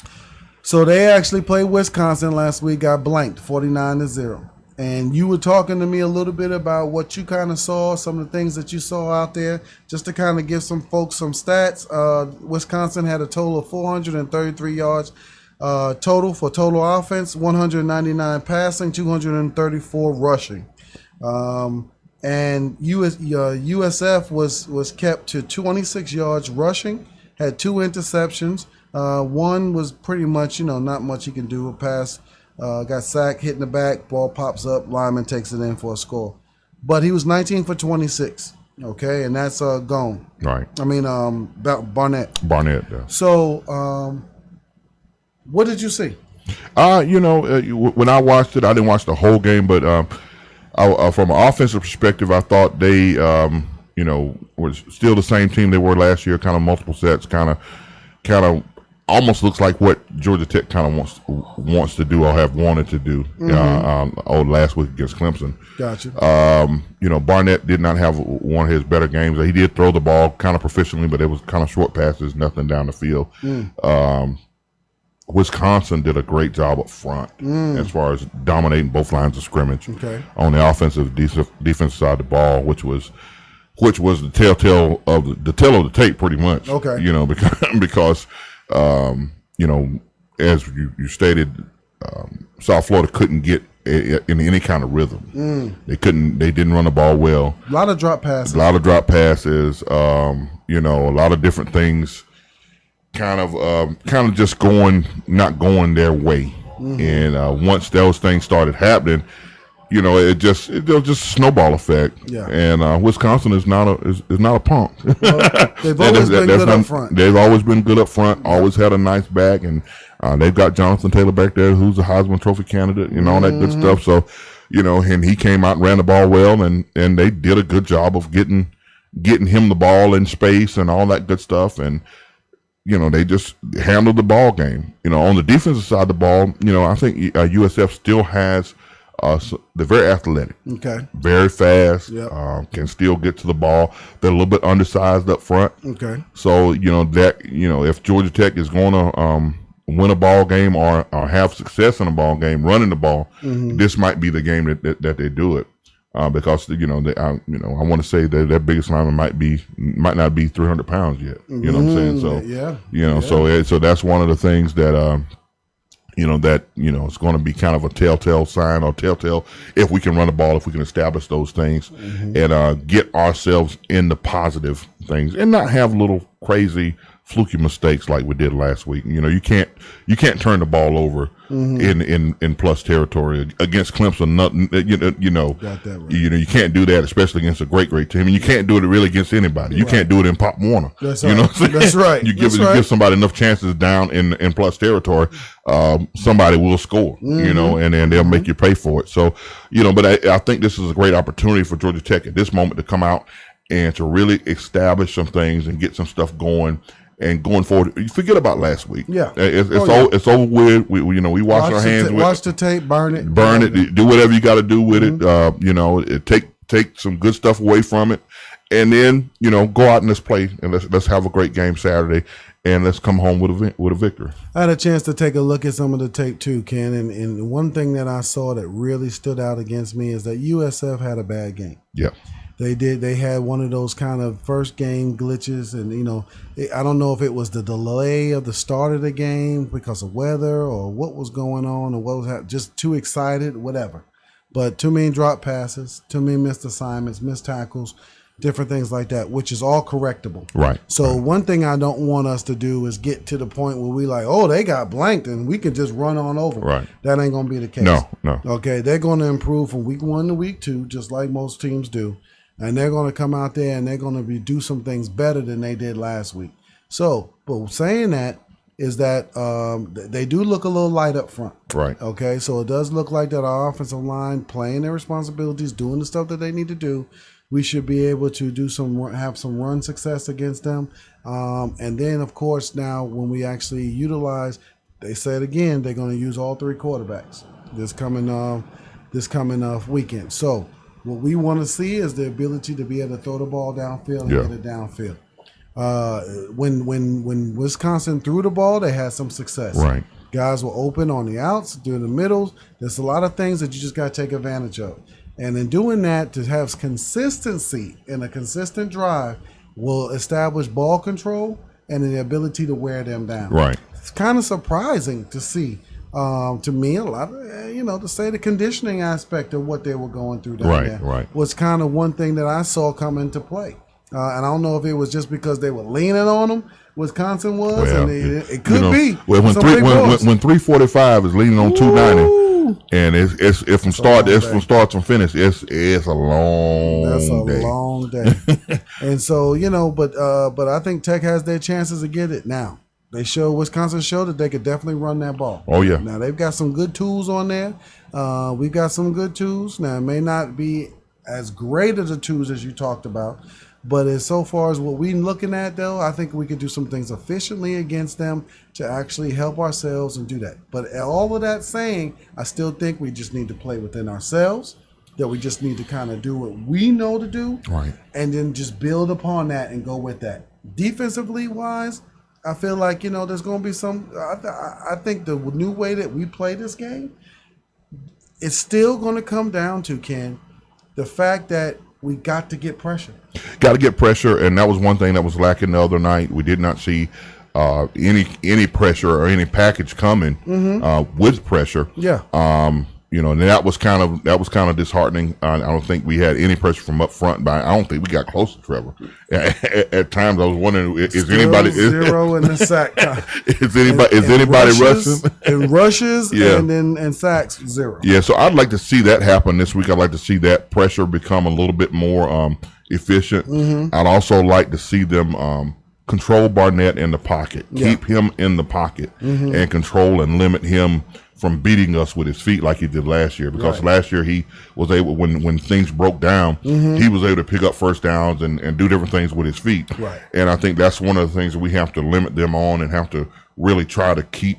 So they actually played Wisconsin last week, got blanked 49-0. And you were talking to me a little bit about what you kind of saw, some of the things that you saw out there, just to kind of give some folks some stats. Wisconsin had a total of 433 yards total for total offense, 199 passing, 234 rushing. And USF was kept to 26 yards rushing, had 2 interceptions. One was pretty much, not much he can do. A pass, got sacked, hit in the back, ball pops up, lineman takes it in for a score. But he was 19 for 26, okay, and that's gone. Right. I mean, Barnett. Barnett, yeah. So, what did you see? When I watched it, I didn't watch the whole game, but from an offensive perspective, I thought they, were still the same team they were last year, kind of multiple sets, kind of almost looks like what Georgia Tech kind of wants to do or have wanted to do last week against Clemson. Gotcha. Barnett did not have one of his better games. He did throw the ball kind of proficiently, but it was kind of short passes, nothing down the field. Wisconsin did a great job up front as far as dominating both lines of scrimmage. Okay. On the offensive defense side of the ball, which was the telltale of the tape, pretty much. Okay. Because as you stated, South Florida couldn't get in any kind of rhythm. They didn't run the ball well. A lot of drop passes. A lot of different things. Kind of just not going their way. And once those things started happening, it was just a snowball effect. Yeah. And Wisconsin is not a punk. Well, they've always been good up front. They've always been good up front. Always had a nice back, and they've got Jonathan Taylor back there, who's a Heisman Trophy candidate, and all that good stuff. So, and he came out and ran the ball well, and they did a good job of getting him the ball in space and all that good stuff, and. They just handled the ball game. On the defensive side of the ball, I think USF still has. They're very athletic. Okay. Very fast. Yep. Can still get to the ball. They're a little bit undersized up front. Okay. So if Georgia Tech is going to win a ball game or have success in a ball game running the ball, this might be the game that they do it. Because I want to say that their biggest lineman might not be 300 pounds yet. You know what I'm saying? So so that's one of the things that it's going to be kind of a telltale sign or telltale if we can run the ball, if we can establish those things and get ourselves in the positive things and not have little crazy fluky mistakes like we did last week. You know, you can't turn the ball over in plus territory against Clemson. Nothing, you know, got that right. You can't do that, especially against a great team, and you can't do it really against anybody. You can't do it in Pop Warner. That's right. You know what I'm saying? That's right. You give somebody enough chances down in plus territory, somebody will score. You know, and then they'll make you pay for it. So, you know, but I think this is a great opportunity for Georgia Tech at this moment to come out and to really establish some things and get some stuff going. And going forward, you forget about last week. Yeah, it's over with. We wash our hands. Watch the tape, burn it, do whatever you got to do with it. You know, take some good stuff away from it, and then go out and let's play and let's have a great game Saturday, and let's come home with a victory. I had a chance to take a look at some of the tape too, Ken, and one thing that I saw that really stood out against me is that USF had a bad game. Yeah. They did. They had one of those kind of first game glitches, and I don't know if it was the delay of the start of the game because of weather or what was going on or what was just too excited, whatever. But too many drop passes, too many missed assignments, missed tackles, different things like that, which is all correctable. Right. So one thing I don't want us to do is get to the point where we like, oh, they got blanked and we can just run on over. Right. That ain't gonna be the case. No. Okay, they're gonna improve from week 1 to week 2, just like most teams do. And they're going to come out there and they're going to do some things better than they did last week. So, but saying that is that they do look a little light up front. Right. Okay, so it does look like that our offensive line playing their responsibilities, doing the stuff that they need to do. We should be able to have some run success against them. And then, of course, now when we actually utilize, they said again, they're going to use all 3 quarterbacks this coming weekend. So, what we want to see is the ability to be able to throw the ball downfield and get it downfield. When Wisconsin threw the ball, they had some success. Right. Guys were open on the outs, doing the middles. There's a lot of things that you just got to take advantage of. And in doing that, to have consistency and a consistent drive will establish ball control and the ability to wear them down. Right. It's kind of surprising to see. To me, a lot of, to say the conditioning aspect of what they were going through down there was kind of one thing that I saw come into play. And I don't know if it was just because they were leaning on them, Wisconsin was, well, and it could be. Well, when 345 is leaning on 290, and it's from start to finish, it's a long day. That's a long day. And so, but I think Tech has their chances to get it now. Wisconsin showed that they could definitely run that ball. Oh, yeah. Now, they've got some good tools on there. We've got some good tools. Now, it may not be as great as the tools as you talked about, but as so far as what we're looking at, though, I think we could do some things efficiently against them to actually help ourselves and do that. But all of that saying, I still think we just need to play within ourselves, that we just need to kind of do what we know to do, right, and then just build upon that and go with that. Defensively wise, I feel like, there's going to be some I think the new way that we play this game, it's still going to come down to, Ken, the fact that we got to get pressure. Got to get pressure, and that was one thing that was lacking the other night. We did not see any pressure or any package coming with pressure. Yeah. And that was kind of disheartening. I don't think we had any pressure from up front, but I don't think we got close to Trevor. At times, I was wondering, is anybody zero in the sack? Is anybody rushing? And rushes, and sacks 0. Yeah, so I'd like to see that happen this week. I'd like to see that pressure become a little bit more efficient. I'd also like to see them control Barnett in the pocket, keep him in the pocket, and control and limit him from beating us with his feet like he did last year. Because last year he was able, when things broke down, he was able to pick up first downs and do different things with his feet. Right. And I think that's one of the things that we have to limit them on and have to really try to keep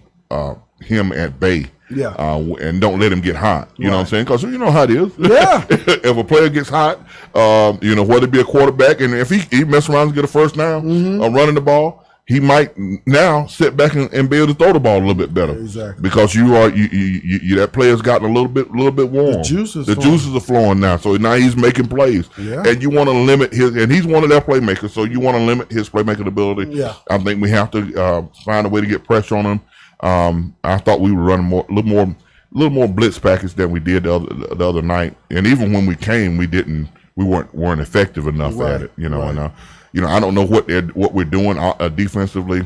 him at bay. Yeah. And don't let him get hot. You know what I'm saying? Because you know how it is. Yeah. If a player gets hot, whether it be a quarterback, and if he mess around and get a first down running the ball, he might now sit back and be able to throw the ball a little bit better. Exactly. Because you that player's gotten a little bit warm. The juices are flowing now. So now he's making plays. Yeah. And you want to limit and he's one of their playmakers, so you want to limit his playmaking ability. Yeah. I think we have to find a way to get pressure on him. I thought we were running a little more blitz package than we did the other night. And even when we came, we weren't effective enough at it, I don't know what we're doing defensively,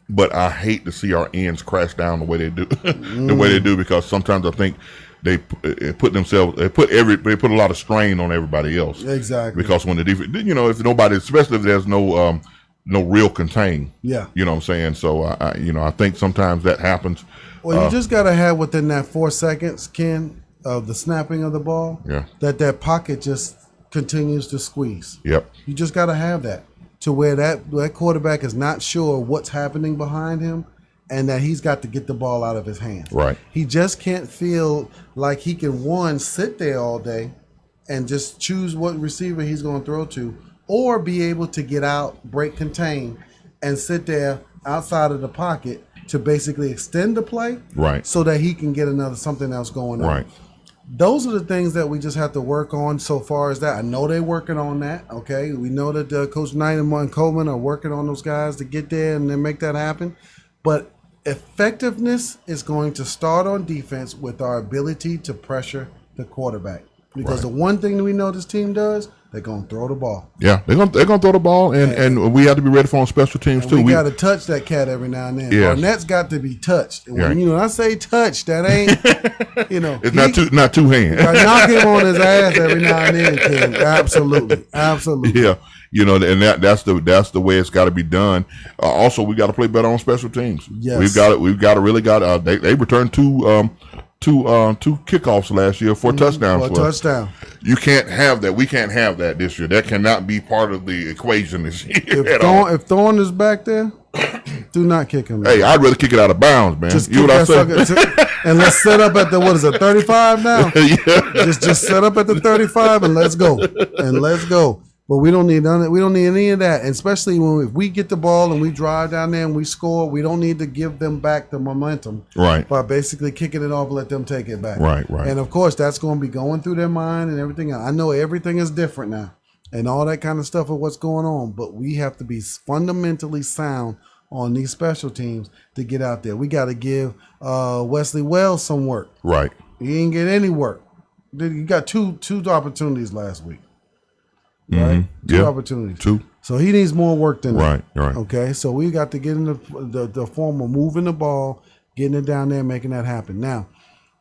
but I hate to see our ends crash down the way they do, because sometimes I think they put a lot of strain on everybody else. Exactly. Because when the defense, if nobody, especially if there's no real contain. Yeah. You know what I'm saying? So I think sometimes that happens. Well, you just got to have within that 4 seconds, Ken, of the snapping of the ball, that pocket just continues to squeeze. Yep. You just got to have that to where that quarterback is not sure what's happening behind him and that he's got to get the ball out of his hands. Right. He just can't feel like he can, sit there all day and just choose what receiver he's going to throw to, or be able to get out, break contain, and sit there outside of the pocket to basically extend the play, right, so that he can get something else going on. Right. Those are the things that we just have to work on so far as that. I know they're working on that, okay? We know that Coach Knight and Martin Coleman are working on those guys to get there and then make that happen. But effectiveness is going to start on defense with our ability to pressure the quarterback. Because the one thing that we know this team does, they're going to throw the ball. Yeah, they're going to throw the ball, and we have to be ready for on special teams, too. We got to touch that cat every now and then. Yeah. Barnett's got to be touched. And when I say touch, that ain't, It's not two hands. Knock him on his ass every now and then, Ken. Absolutely. Yeah. And that's the way it's got to be done. Also, we got to play better on special teams. Yes. We've got to really they returned two kickoffs last year for touchdowns. Touchdown. You can't have that. We can't have that this year. That cannot be part of the equation this year. If Thorne is back there, do not kick him. Hey, I'd rather kick it out of bounds, man. Just you know what I'm saying? And let's set up at the 35 now. Yeah. Just set up at the 35 and let's go. But we don't need any of that, and especially if we get the ball and we drive down there and we score, we don't need to give them back the momentum, right? By basically kicking it off and let them take it back, right. And of course, that's going to be going through their mind and everything else. I know everything is different now, and all that kind of stuff of what's going on, but we have to be fundamentally sound on these special teams to get out there. We got to give Wesley Wells some work. Right. He didn't get any work. He got two opportunities last week. Right, two opportunities. So he needs more work than that. Right. Okay, so we got to get in the form of moving the ball, getting it down there, making that happen. Now,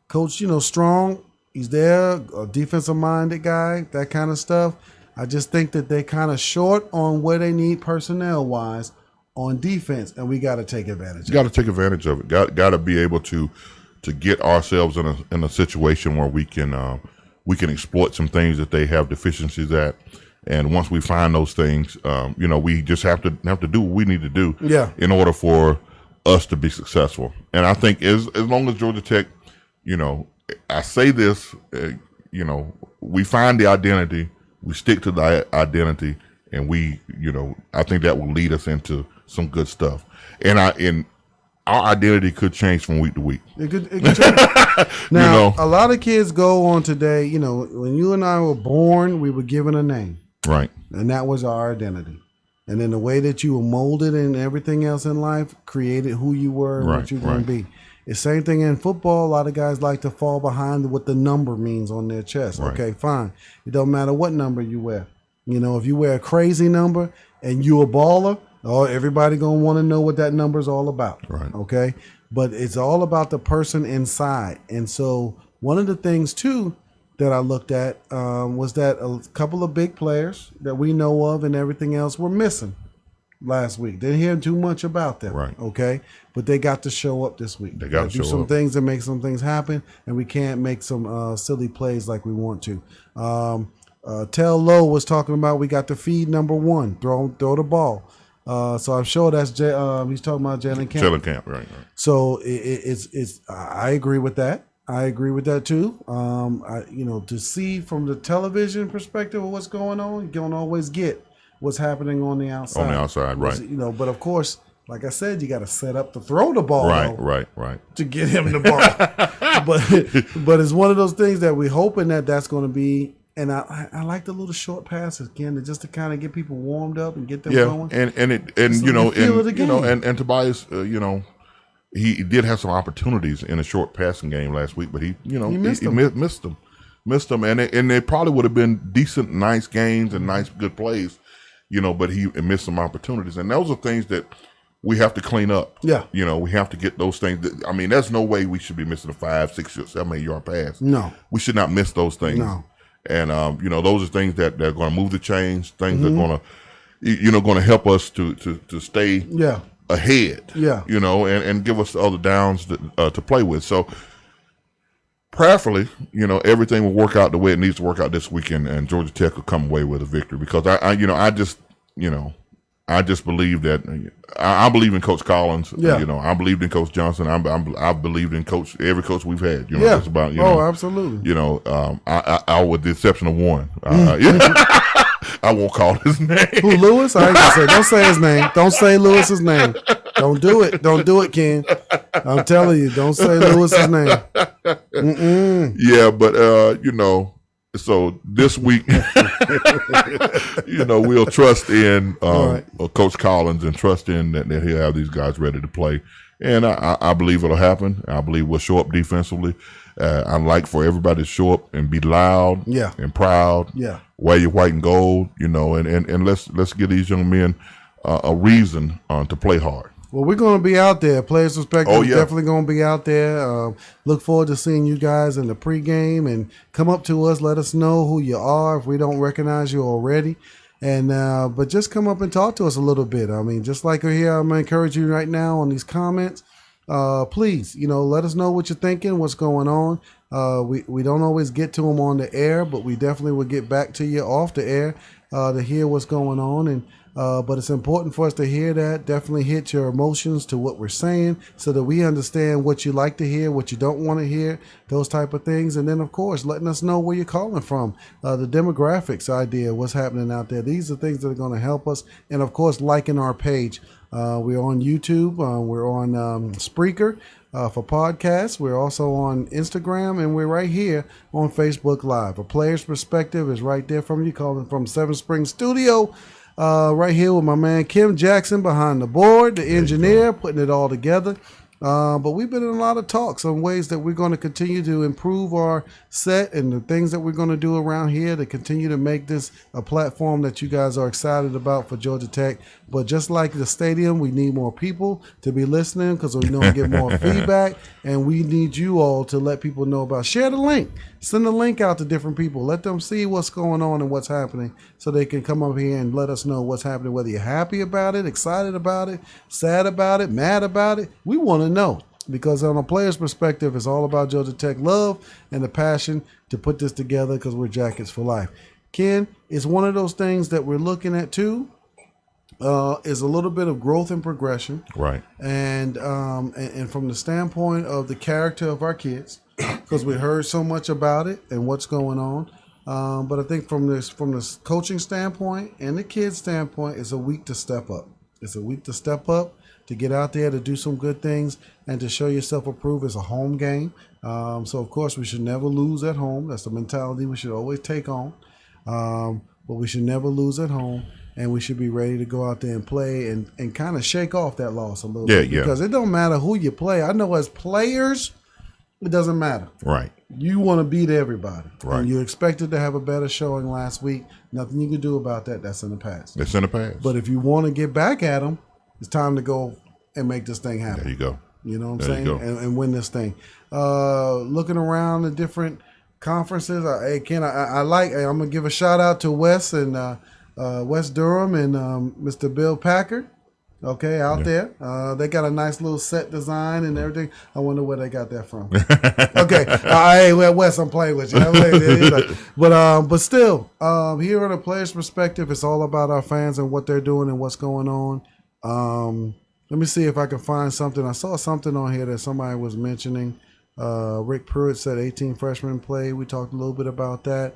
Coach, Strong, he's there, a defensive-minded guy, that kind of stuff. I just think that they're kind of short on where they need personnel-wise on defense, and we got to take advantage. Got to take advantage of it. Got to be able to get ourselves in a situation where we can exploit some things that they have deficiencies at. And once we find those things, we just have to do what we need to do in order for us to be successful. And I think as long as Georgia Tech, I say this, we find the identity, we stick to the identity, and I think that will lead us into some good stuff. And our identity could change from week to week. It could change. Now, a lot of kids go on today, when you and I were born, we were given a name. Right. And that was our identity. And then the way that you were molded and everything else in life created who you were and what you're going to be. The same thing in football. A lot of guys like to fall behind what the number means on their chest. Right. Okay, fine. It don't matter what number you wear. If you wear a crazy number and you a baller, everybody going to want to know what that number is all about. Right. Okay? But it's all about the person inside. And so one of the things, too, that I looked at was that a couple of big players that we know of and everything else were missing last week. Didn't hear too much about them. Right. Okay. But they got to show up this week. They got to do some things and make some things happen, and we can't make some silly plays like we want to. Tell Lowe was talking about we got to feed number one, throw the ball. So I'm sure that's he's talking about Jalen Camp. Jalen Camp, right. So it's I agree with that. I agree with that too. To see from the television perspective of what's going on, you don't always get what's happening on the outside. On the outside, right. But of course, like I said, you got to set up to throw the ball. Right. To get him the ball. but it's one of those things that we're hoping that's going to be. And I like the little short passes, Ken, just to kind of get people warmed up and get them going. And Tobias, he did have some opportunities in a short passing game last week, but he missed them, and they probably would have been decent, nice games and nice, good plays, but he missed some opportunities. And those are things that we have to clean up. Yeah. We have to get those things. There's no way we should be missing a 5, 6, 7, 8 yard pass. No. We should not miss those things. No. And, those are things that are going to move the chains, things that are going to help us to stay ahead. Yeah. And give us the other downs to play with. So, prayerfully, everything will work out the way it needs to work out this weekend, and Georgia Tech will come away with a victory. Because I just believe that I believe in Coach Collins. Yeah. I believed in Coach Johnson. I've believed in every coach we've had. Just about. Absolutely. I with the exception of one. I won't call his name. Who, Lewis? I ain't gonna say. Don't say his name. Don't say Lewis's name. Don't do it. Don't do it, Ken. I'm telling you, don't say Lewis's name. Yeah, but so this week, we'll trust in Coach Collins and trust in that he'll have these guys ready to play. And I believe it'll happen. I believe we'll show up defensively. I'd like for everybody to show up and be loud and proud. Yeah. Wear your white and gold, and let's give these young men a reason to play hard. Well, we're going to be out there. Players Perspective definitely going to be out there. Look forward to seeing you guys in the pregame, and come up to us. Let us know who you are if we don't recognize you already. And but just come up and talk to us a little bit. I mean, just like here, I'm going to encourage you right now on these comments. Please, let us know what you're thinking, what's going on. We don't always get to them on the air, but we definitely will get back to you off the air to hear what's going on. And but it's important for us to hear that. Definitely hit your emotions to what we're saying so that we understand what you like to hear, what you don't want to hear, those type of things. And then, of course, letting us know where you're calling from, the demographics idea, what's happening out there. These are things that are going to help us. And, of course, liking our page. We're on YouTube. We're on Spreaker for podcasts. We're also on Instagram, and we're right here on Facebook Live. A Player's Perspective is right there from you, calling from Seven Springs Studio. Right here with my man Kim Jackson behind the board, the engineer, putting it all together. But we've been in a lot of talks on ways that we're going to continue to improve our set and the things that we're going to do around here to continue to make this a platform that you guys are excited about for Georgia Tech. But just like the stadium, we need more people to be listening because we know we get more feedback, and we need you all to let people know about. Share the link. Send the link out to different people. Let them see what's going on and what's happening so they can come up here and let us know what's happening, whether you're happy about it, excited about it, sad about it, mad about it. We want to know, because on a Player's Perspective, it's all about Georgia Tech love and the passion to put this together because we're Jackets for Life. Ken, it's one of those things that we're looking at too. Is a little bit of growth and progression, right? And from the standpoint of the character of our kids, because we heard so much about it and what's going on. But I think from this coaching standpoint and the kids' standpoint, it's a week to step up. It's a week to step up, to get out there, to do some good things, and to show yourself approved. It's a home game, so of course we should never lose at home. That's the mentality we should always take on. But we should never lose at home. And we should be ready to go out there and play and kind of shake off that loss a little bit. Because it don't matter who you play. I know as players, it doesn't matter. Right. You want to beat everybody. Right. And you expected to have a better showing last week. Nothing you can do about that. That's in the past. It's in the past. But if you want to get back at them, it's time to go and make this thing happen. There you go. You know what I'm saying? And win this thing. Looking around the different conferences, I'm going to give a shout out to Wes and West Durham and Mr. Bill Packard, out there. They got a nice little set design and everything. I wonder where they got that from. Hey, Wes, I'm playing with you. But still, here on a Player's Perspective, it's all about our fans and what they're doing and what's going on. Let me see if I can find something. I saw something on here that somebody was mentioning. Rick Pruitt said 18 freshmen played. We talked a little bit about that.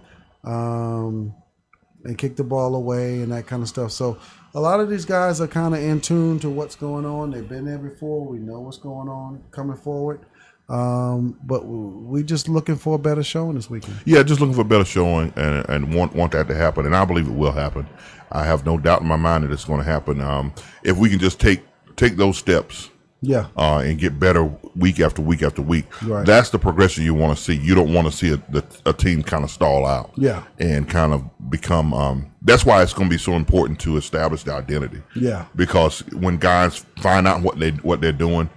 And kick the ball away and that kind of stuff. So a lot of these guys are kind of in tune to what's going on. They've been there before. We know what's going on coming forward. But we just looking for a better showing this weekend. Yeah, just looking for a better showing and want that to happen. And I believe it will happen. I have no doubt in my mind that it's going to happen. If we can just take those steps and get better week after week after week. Right. That's the progression you want to see. You don't want to see a team kind of stall out. Yeah. And kind of become. That's why it's going to be so important to establish the identity. Yeah. Because when guys find out what they're doing,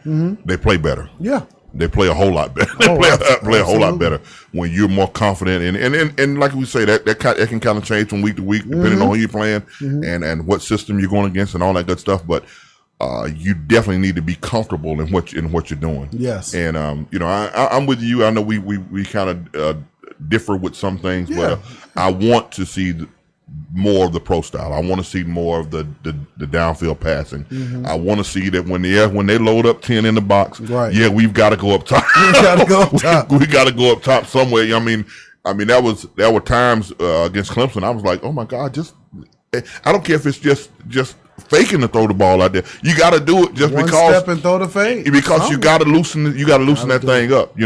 they play better. Yeah. They play a whole lot better. Play a whole lot better when you're more confident. And like we say, that can kind of change from week to week depending on who you're playing and what system you're going against and all that good stuff. But you definitely need to be comfortable in what you're doing. Yes. And I'm with you. I know we kind of differ with some things, but I want to see more of the pro style. I want to see more of the downfield passing. I want to see that when they load up 10 in the box, we've got to go up top. We got to go up top. We got to go up top somewhere. I mean there were times against Clemson I was like, oh my God, I don't care if it's just faking to throw the ball out there. You got to do it just One because step and throw the fake. Because you got to loosen that thing up,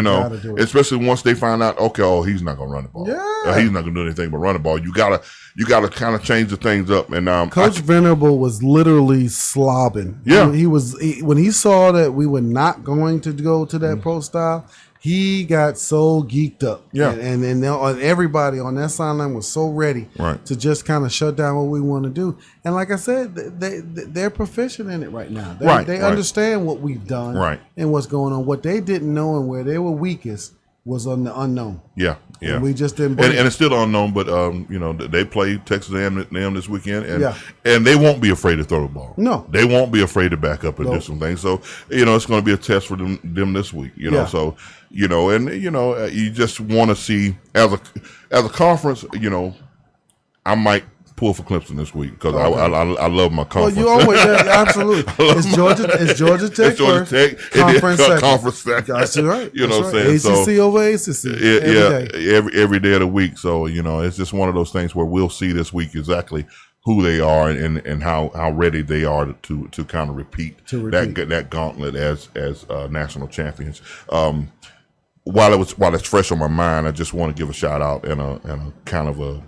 especially once they find out, okay, he's not going to run the ball. Yeah. He's not going to do anything but run the ball. You got to kind of change the things up. And Coach Venable was literally slobbing. Yeah. When he saw that we were not going to go to that pro style, he got so geeked up. Yeah. And everybody on that sideline was so ready to just kind of shut down what we want to do. And like I said, they're proficient in it right now. They understand what we've done and what's going on. What they didn't know and where they were weakest was on the unknown. Yeah, yeah. And we just didn't. And it's still unknown, but they play Texas A&M this weekend, and they won't be afraid to throw the ball. No, they won't be afraid to back up and do some things. So it's going to be a test for them this week. So you just want to see as a conference. I might pull for Clemson this week because I love my conference. Well, you always absolutely. It's Georgia Tech. It's Georgia Tech. Conference second. That's right. You know what I'm saying? ACC over ACC. Every day of the week. So it's just one of those things where we'll see this week exactly who they are and how ready they are to kind of repeat. That gauntlet as national champions. While it's fresh on my mind, I just want to give a shout out and a kind of a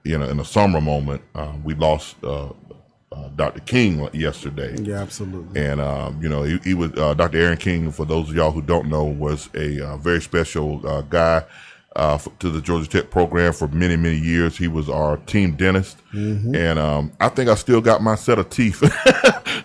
in a summer moment. We lost Dr. King yesterday. Yeah, absolutely. And he was Dr. Aaron King. For those of y'all who don't know, was a very special guy to the Georgia Tech program for many, many years. He was our team dentist, and I think I still got my set of teeth,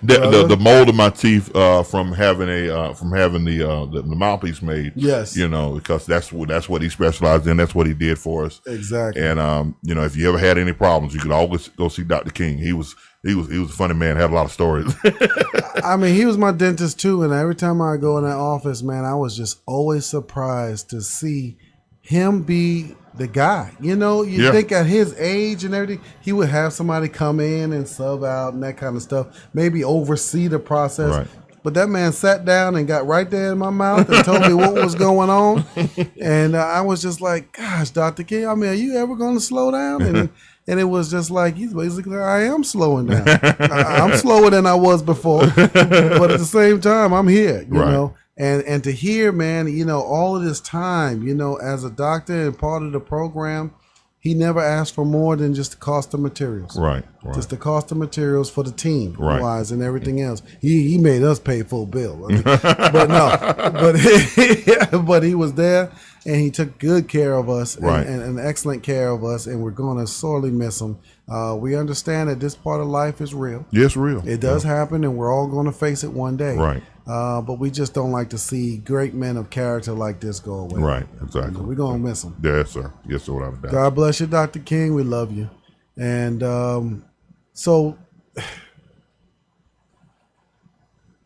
the mold of my teeth from having the mouthpiece made. Yes, because that's what he specialized in. That's what he did for us. Exactly. And if you ever had any problems, you could always go see Dr. King. He was a funny man. Had a lot of stories. I mean, he was my dentist too, and every time I go in that office, man, I was just always surprised to see him be the guy. You think at his age and everything, he would have somebody come in and sub out and that kind of stuff, maybe oversee the process. Right. But that man sat down and got right there in my mouth and told me what was going on. And I was just like, gosh, Dr. King, I mean, are you ever going to slow down? And it was just like, he's basically, I am slowing down. I'm slower than I was before. But at the same time, I'm here, you know. And to hear, man, all of this time, as a doctor and part of the program, he never asked for more than just the cost of materials. Right. Just the cost of materials for the team wise and everything else. He made us pay full bill. But he was there and he took good care of us and excellent care of us, and we're going to sorely miss him. We understand that this part of life is real. Yes, real. It does happen, and we're all going to face it one day. Right. But we just don't like to see great men of character like this go away. Right, exactly. We're going to miss him. Yes, sir. Yes, sir, without a doubt. God bless you, Dr. King. We love you. And so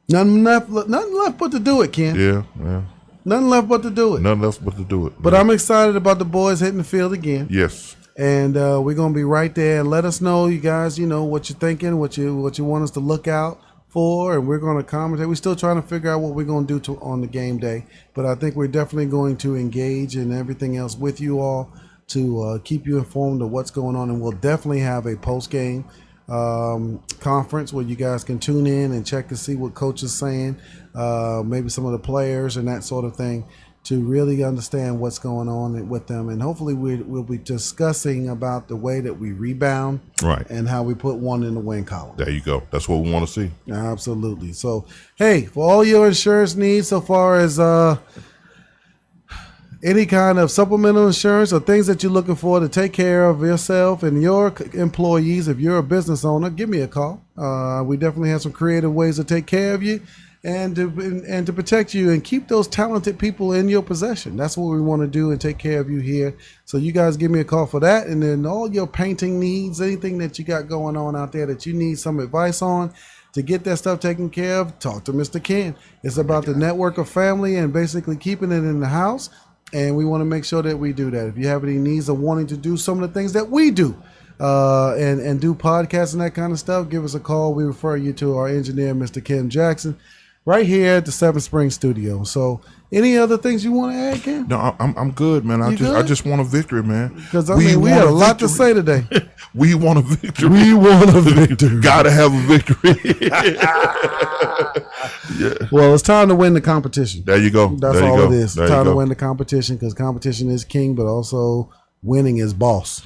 nothing left but to do it, Ken. Yeah. Nothing left but to do it. Nothing left but to do it. But I'm excited about the boys hitting the field again. Yes. And we're going to be right there. And let us know, you guys, what you're thinking, what you want us to look out for, and we're going to commentate. We're still trying to figure out what we're going to do on the game day, but I think we're definitely going to engage in everything else with you all to keep you informed of what's going on, and we'll definitely have a post-game conference where you guys can tune in and check to see what coach is saying, maybe some of the players and that sort of thing, to really understand what's going on with them. And hopefully we'll be discussing about the way that we rebound, right, and how we put one in the win column. There you go. That's what we want to see. Absolutely. So, hey, for all your insurance needs so far as any kind of supplemental insurance or things that you're looking for to take care of yourself and your employees, if you're a business owner, give me a call. We definitely have some creative ways to take care of you and to protect you and keep those talented people in your possession. That's what we want to do and take care of you here. So you guys give me a call for that. And then all your painting needs, anything that you got going on out there that you need some advice on to get that stuff taken care of, talk to Mr. Ken. It's about the network of family and basically keeping it in the house. And we want to make sure that we do that. If you have any needs of wanting to do some of the things that we do and do podcasts and that kind of stuff, give us a call. We refer you to our engineer, Mr. Ken Jackson, right here at the Seven Springs Studio. So any other things you want to add, Ken? No, I'm good, man. I just want a victory, man. Because we had a lot to say today. We want a victory. We want a victory. Gotta have a victory. Yeah. Well, it's time to win the competition. There you go. That's all it is. It's time to win the competition, because competition is king, but also winning is boss.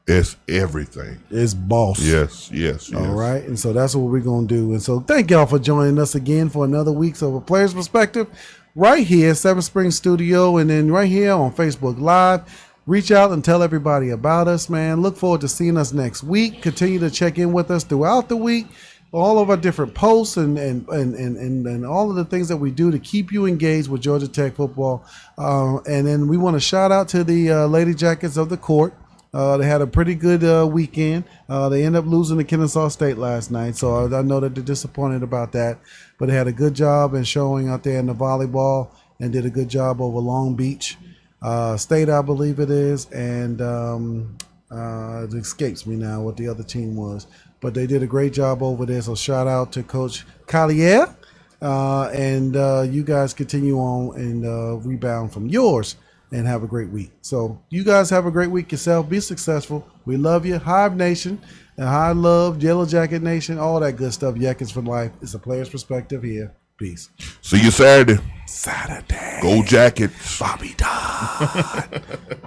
It's everything. It's boss. Yes. All right. And so that's what we're going to do. And so thank y'all for joining us again for another week of A Player's Perspective right here, Seven Springs Studio, and then right here on Facebook Live. Reach out and tell everybody about us, man. Look forward to seeing us next week. Continue to check in with us throughout the week. All of our different posts and all of the things that we do to keep you engaged with Georgia Tech football. And then we want to shout out to the Lady Jackets of the Court. They had a pretty good weekend. They ended up losing to Kennesaw State last night, so I know that they're disappointed about that. But they had a good job in showing out there in the volleyball and did a good job over Long Beach State, I believe it is. And it escapes me now what the other team was. But they did a great job over there, so shout out to Coach Collier. And you guys continue on and rebound from yours and have a great week. So you guys have a great week yourself. Be successful. We love you. Hive Nation, and High Love, Yellow Jacket Nation, all that good stuff. Yakins for life. It's A Player's Perspective here. Peace. See you Saturday. Go Jackets. Bobby Dodd.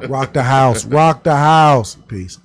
Rock the house. Rock the house. Peace.